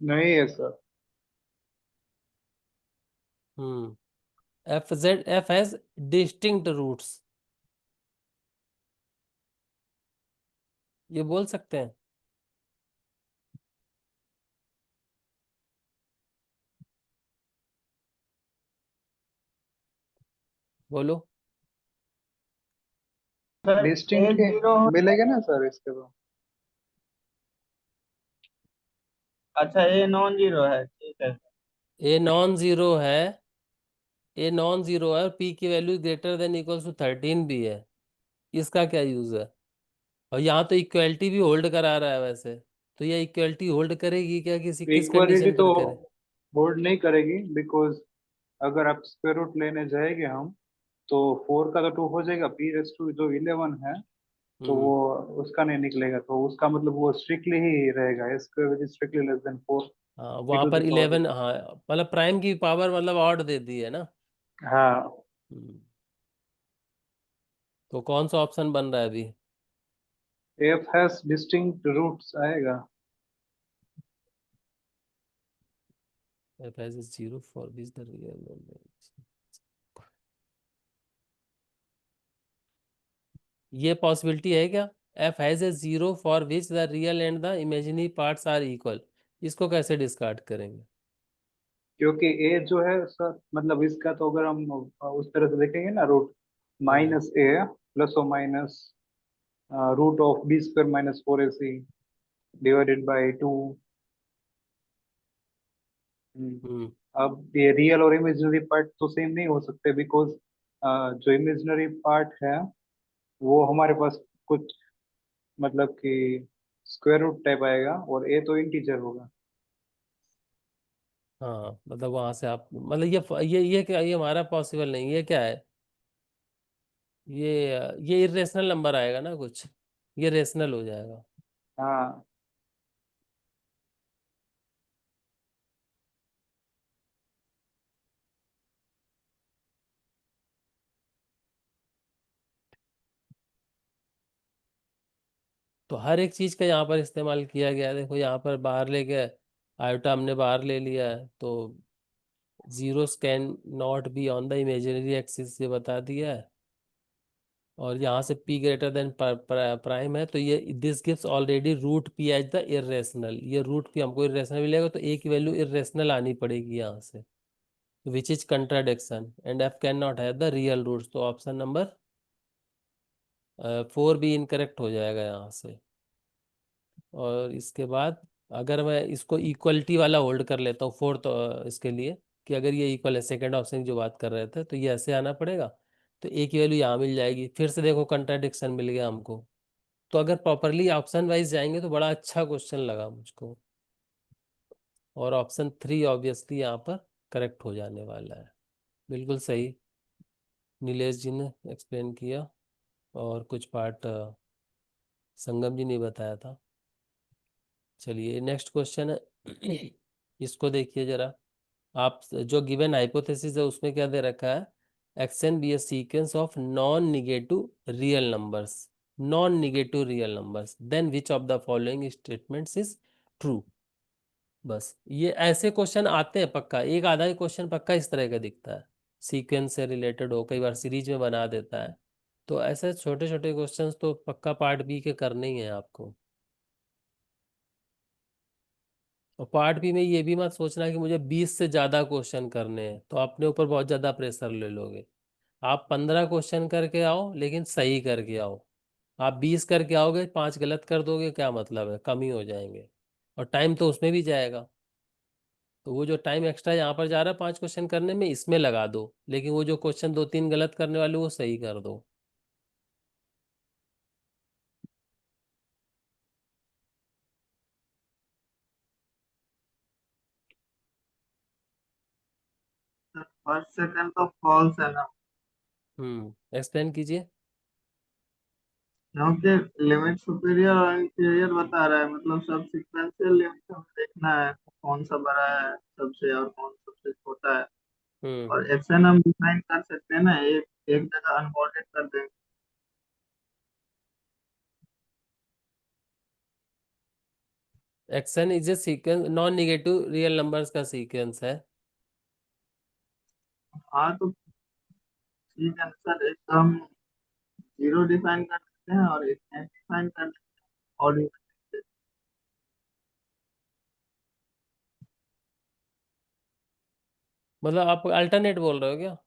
नहीं है sir. F has distinct roots, ये बोल सकते हैं? बोलो। सर डिस्टिंक्ट के जीरो। मिलेगा ना सर इसके बाद? अच्छा ए नॉन जीरो है, ठीक है। ए नॉन जीरो है, ए नॉन जीरो है और पी की value greater than equals to 13 भी है, इसका क्या यूज है? और यहाँ तो इक्वलिटी भी होल्ड करा रहा है वैसे, तो ये इक्वलिटी होल्ड करेगी क्या, किस इक्वालिटी कंडीशन तो पर करे? होल्ड नहीं करेगी, बिकॉज अगर आप स्क्वायर रूट लेने जाएंगे हम, तो 4 का तो 2 हो जाएगा, पी रेस टू जो 11 है तो हम्म वो उसका नहीं निकलेगा, तो उसका मतलब वो स्ट्रिक्टली ही रहेगा, square which is strictly less than 4 हाँ, पी वहां टू पर द पावर 11, हाँ मतलब प्राइम की पावर मतलब ऑड दे दी है ना। हाँ। हम्म, तो कौन सा ऑप्शन बन रहा है अभी? एफ हैज डिस्टिंक्ट रूट्स आएगा। F has zero for this the real, ये पॉसिबिलिटी है क्या? F has a zero for which the real and the imaginary parts are equal, इसको कैसे डिस्कार्ड करेंगे? क्योंकि ए जो है सर, मतलब इसका तो अगर हम उस तरह से देखेंगे ना, root hmm minus a plus और minus root of b square minus 4ac divided by 2। Hmm अब ये रियल और इमेजिनरी पार्ट तो सेम नहीं हो सकते, बिकॉज जो इमेजिनरी पार्ट है वो हमारे पास कुछ मतलब कि स्क्वायर रूट टाइप आएगा और ए तो इंटीजर होगा। हाँ मतलब वहां से आप मतलब ये क्या, ये हमारा पॉसिबल नहीं, ये क्या है, ये इरेशनल नंबर आएगा ना कुछ, ये रेशनल हो जाएगा। हाँ तो हर एक चीज का यहाँ पर इस्तेमाल किया गया है। देखो यहाँ पर बाहर ले गए, आयोटा हमने बाहर ले लिया है, तो zeros can not be on the imaginary axis से बता दिया है। और यहाँ से p ग्रेटर देन प्राइम है, तो ये this gives already root p as the irrational, ये रूट p हमको इरेशनल मिलेगा, तो a की वैल्यू इरेशनल आनी पड़ेगी यहाँ से, which is contradiction, and f can not have the real roots, तो ऑप्शन नंबर 4 भी इनकरेक्ट हो जाएगा यहाँ से। और इसके बाद अगर मैं इसको इक्वलिटी वाला होल्ड कर लेता हूँ फोर्थ इसके लिए, कि अगर ये इक्वल है, सेकंड ऑप्शन की जो बात कर रहे थे, तो ये ऐसे आना पड़ेगा, तो ए की वैल्यू यहाँ मिल जाएगी, फिर से देखो कंट्राडिक्शन मिल गया हमको। तो अगर प्रॉपरली ऑप्शन वाइज जाएंगे तो बड़ा अच्छा क्वेश्चन लगा मुझको, और ऑप्शन 3 ऑब्वियसली यहाँ पर करेक्ट हो जाने वाला है। बिल्कुल सही नीलेश जी ने एक्सप्लेन किया, और कुछ पार्ट संगम जी ने बताया था। चलिए नेक्स्ट क्वेश्चन है, इसको देखिए जरा। आप जो गिवन हाइपोथेसिस है उसमें क्या दे रखा है, x n be a sequence of non negative real numbers, non negative real numbers, then which of the following statements is true. बस ये ऐसे क्वेश्चन आते हैं पक्का, एक आधा ही क्वेश्चन पक्का इस तरह का दिखता है, सीक्वेंस से रिलेटेड हो, कई बार सीरीज में बना देता है। तो ऐसे छोटे छोटे क्वेश्चंस तो पक्का पार्ट बी के करने ही है आपको। और पार्ट बी में ये भी मत सोचना कि मुझे 20 से ज़्यादा क्वेश्चन करने हैं, तो अपने ऊपर बहुत ज़्यादा प्रेशर ले लोगे। आप 15 क्वेश्चन करके आओ, लेकिन सही करके आओ। आप 20 करके आओगे, 5 गलत कर दोगे, क्या मतलब है, कम ही हो जाएंगे, और टाइम तो उसमें भी जाएगा। तो वो जो टाइम एक्स्ट्रा यहाँ पर जा रहा है 5 क्वेश्चन करने में, इसमें लगा दो, लेकिन वो जो क्वेश्चन 2-3 गलत करने वाले वो सही कर दो। फर्स्ट सेकंड तो फॉल्स है ना, एक्सप्लेन कीजिए। क्योंकि लिमिट सुपीरियर और इंफीरियर बता रहा है, मतलब सब सीक्वेंशियल लिमिट हमें देखना है, कौन सा बड़ा है सबसे और कौन सबसे छोटा है। और हम्म एक्शन हम डिफाइन कर सकते हैं ना, एक एक जगह अनबॉर्डेड कर देंगे। Action is a sequence, non negative real numbers का सीक्वेंस है। हाँ तो ठीक है सर, एक तो हम जीरो डिफाइन कर सकते हैं और एक एन डिफाइन कर सकते हैं और मतलब आप अल्टरनेट बोल रहे हो क्या?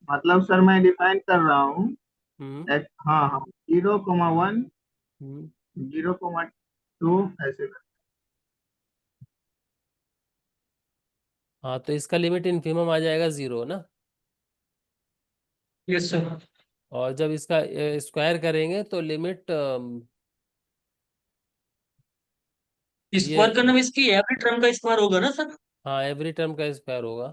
मतलब सर मैं डिफाइन कर रहा हूँ। हम्म हाँ हाँ, 0,1, हम्म 0,2 ऐसे कर। हाँ तो इसका लिमिट इन्फिमम आ जाएगा 0 ना, यस सर। और जब इसका स्क्वायर करेंगे तो लिमिट स्क्वायर ये, करने में इसकी एवरी टर्म का स्क्वायर होगा ना सर? हाँ एवरी टर्म का स्क्वायर होगा,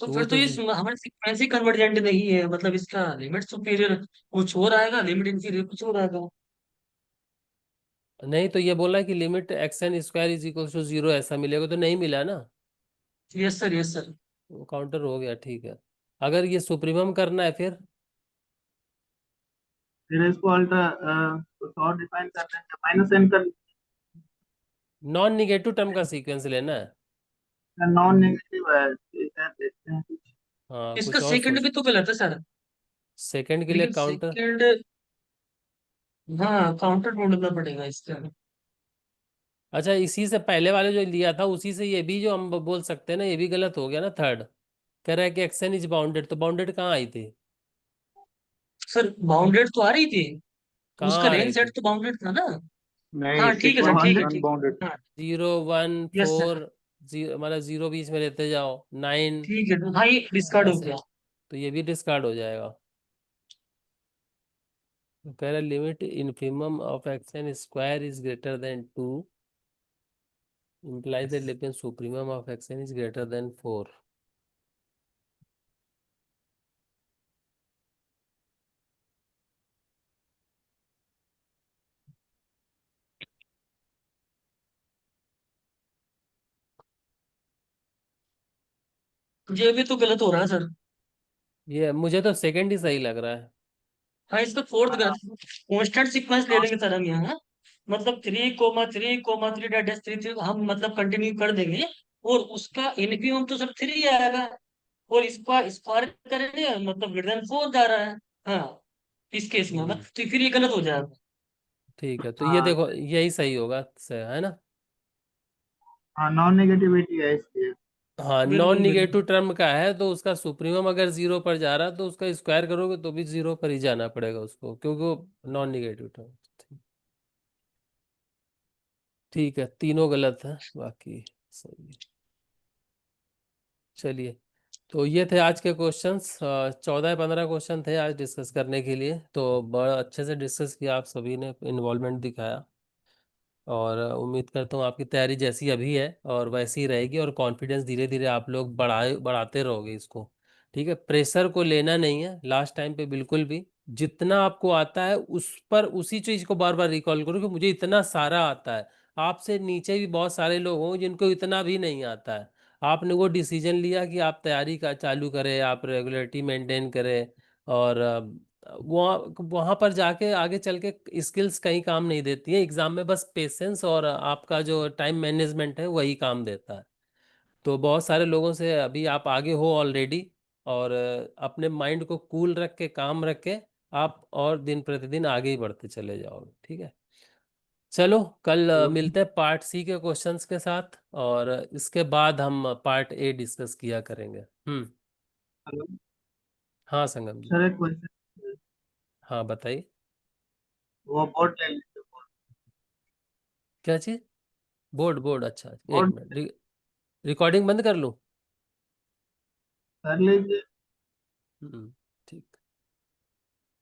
तो तो वो फिर तो तो ये हमारे सीक्वेंस कन्वर्जेंट नहीं है, मतलब इसका लिमिट सुपीरियर कुछ और आएगा, लिमिट इंफीरियर कुछ और आएगा। नहीं, तो ये बोला कि limit x n square is equal to 0 ऐसा मिलेगा, तो नहीं मिला ना, यस सर, यस सर। वो काउंटर हो गया, ठीक है। अगर ये सुप्रीमम करना है फिर फिर इसको अल्ट्रा कुछ और डिफाइन कर देंगे, माइनस एन कर नॉन निगेटिव टर्म का सीक्वेंस लेना है। नॉन नेगेटिव है, ठीक है देखते हैं। हाँ इसका कुछ और सेकंड सोच, भी तो गलत है सर। सेकंड के लिए लेकिन काउंटर, सेकंड, हाँ काउंटर ढूंढना पड़ेगा इसका। अच्छा इसी से पहले वाले जो लिया था उसी से ये भी जो हम बोल सकते हैं ना, ये भी गलत हो गया ना। थर्ड कह रहा है कि एक्शन इज बाउंडेड, तो बाउंडेड कहाँ आई थी, सर बाउंडेड तो आ रही थी, कहाँ उसका आ रेंज रही सेट थी? तो बाउंडेड था ना। नहीं, हाँ ठीक है सर, ठीक है, हंड्रेड ठीक अनबाउंडेड। है, हाँ। 0, 1, 4, यस 0 मतलब 0 बीच में लेते जाओ, 9, ठीक है, हाँ ये डिस्कार्ड हो ऐसे, गया। तो ये भी डिस्कार्ड हो जाएगा। तो कह रहा limit infimum of action square is greater than 2 implies that limit supremum of xn is greater than 4. ये भी तो गलत हो रहा है सर। ये मुझे तो सेकंड ही सही लग रहा है। हाँ, इसका फोर्थ गलत। कांस्टेंट सीक्वेंस ले लेंगे सर हम यहाँ, हाँ? मतलब 3,3,3 डैश 3 हम मतलब कंटिन्यू कर देंगे, और उसका इनफिमम तो सर 3 आएगा, और इसका स्क्वायर करेंगे मतलब ग्रेटर देन 4 जा रहा है। हाँ, इस केस में मतलब तो फिर ये गलत हो जाएगा। ठीक है, तो ये हाँ देखो यही सही होगा है ना। हाँ, नॉन नेगेटिविटी है इसलिए। हाँ, नॉन बिल्कुल निगेटिव बिल्कुल। टर्म का है तो उसका सुप्रीमम अगर 0 पर जा रहा है तो उसका स्क्वायर करोगे तो भी 0 पर ही जाना पड़ेगा उसको, क्योंकि वो नॉन निगेटिव टर्म। ठीक है, तीनों गलत है, बाकी सही है। चलिए, तो ये थे आज के क्वेश्चंस। 14-15 क्वेश्चन थे आज डिस्कस करने के लिए, तो बड़ा अच्छे से डिस्कस किया, आप सभी ने इन्वॉल्वमेंट दिखाया, और उम्मीद करता हूँ आपकी तैयारी जैसी अभी है और वैसी ही रहेगी, और कॉन्फिडेंस धीरे धीरे आप लोग बढ़ाते रहोगे इसको। ठीक है, प्रेशर को लेना नहीं है लास्ट टाइम पे बिल्कुल भी। जितना आपको आता है उस पर उसी चीज को बार बार रिकॉल करो कि मुझे इतना सारा आता है। आपसे नीचे भी बहुत सारे लोग होंगे जिनको इतना भी नहीं आता है। आपने वो डिसीजन लिया कि आप तैयारी का चालू करें, आप रेगुलरिटी मेंटेन करें, और वहाँ वहाँ पर जाके आगे चल के स्किल्स कहीं काम नहीं देती हैं एग्जाम में, बस पेशेंस और आपका जो टाइम मैनेजमेंट है वही काम देता है। तो बहुत सारे लोगों से अभी आप आगे हो ऑलरेडी, और अपने माइंड को कूल रख के काम रख के आप और दिन प्रतिदिन आगे ही बढ़ते चले जाओगे। ठीक है, चलो कल मिलते हैं पार्ट सी के क्वेश्चंस के साथ, और इसके बाद हम पार्ट ए डिस्कस किया करेंगे। हेलो हाँ संगम जी। सर, एक क्वेश्चन। हाँ बताइए। वो बोर्ड ले लीजिए, क्या चीज़? बोर्ड बोर्ड, अच्छा एक बोर्ड मिनट, रिकॉर्डिंग बंद कर लूँ? कर लीजिए। हम्म।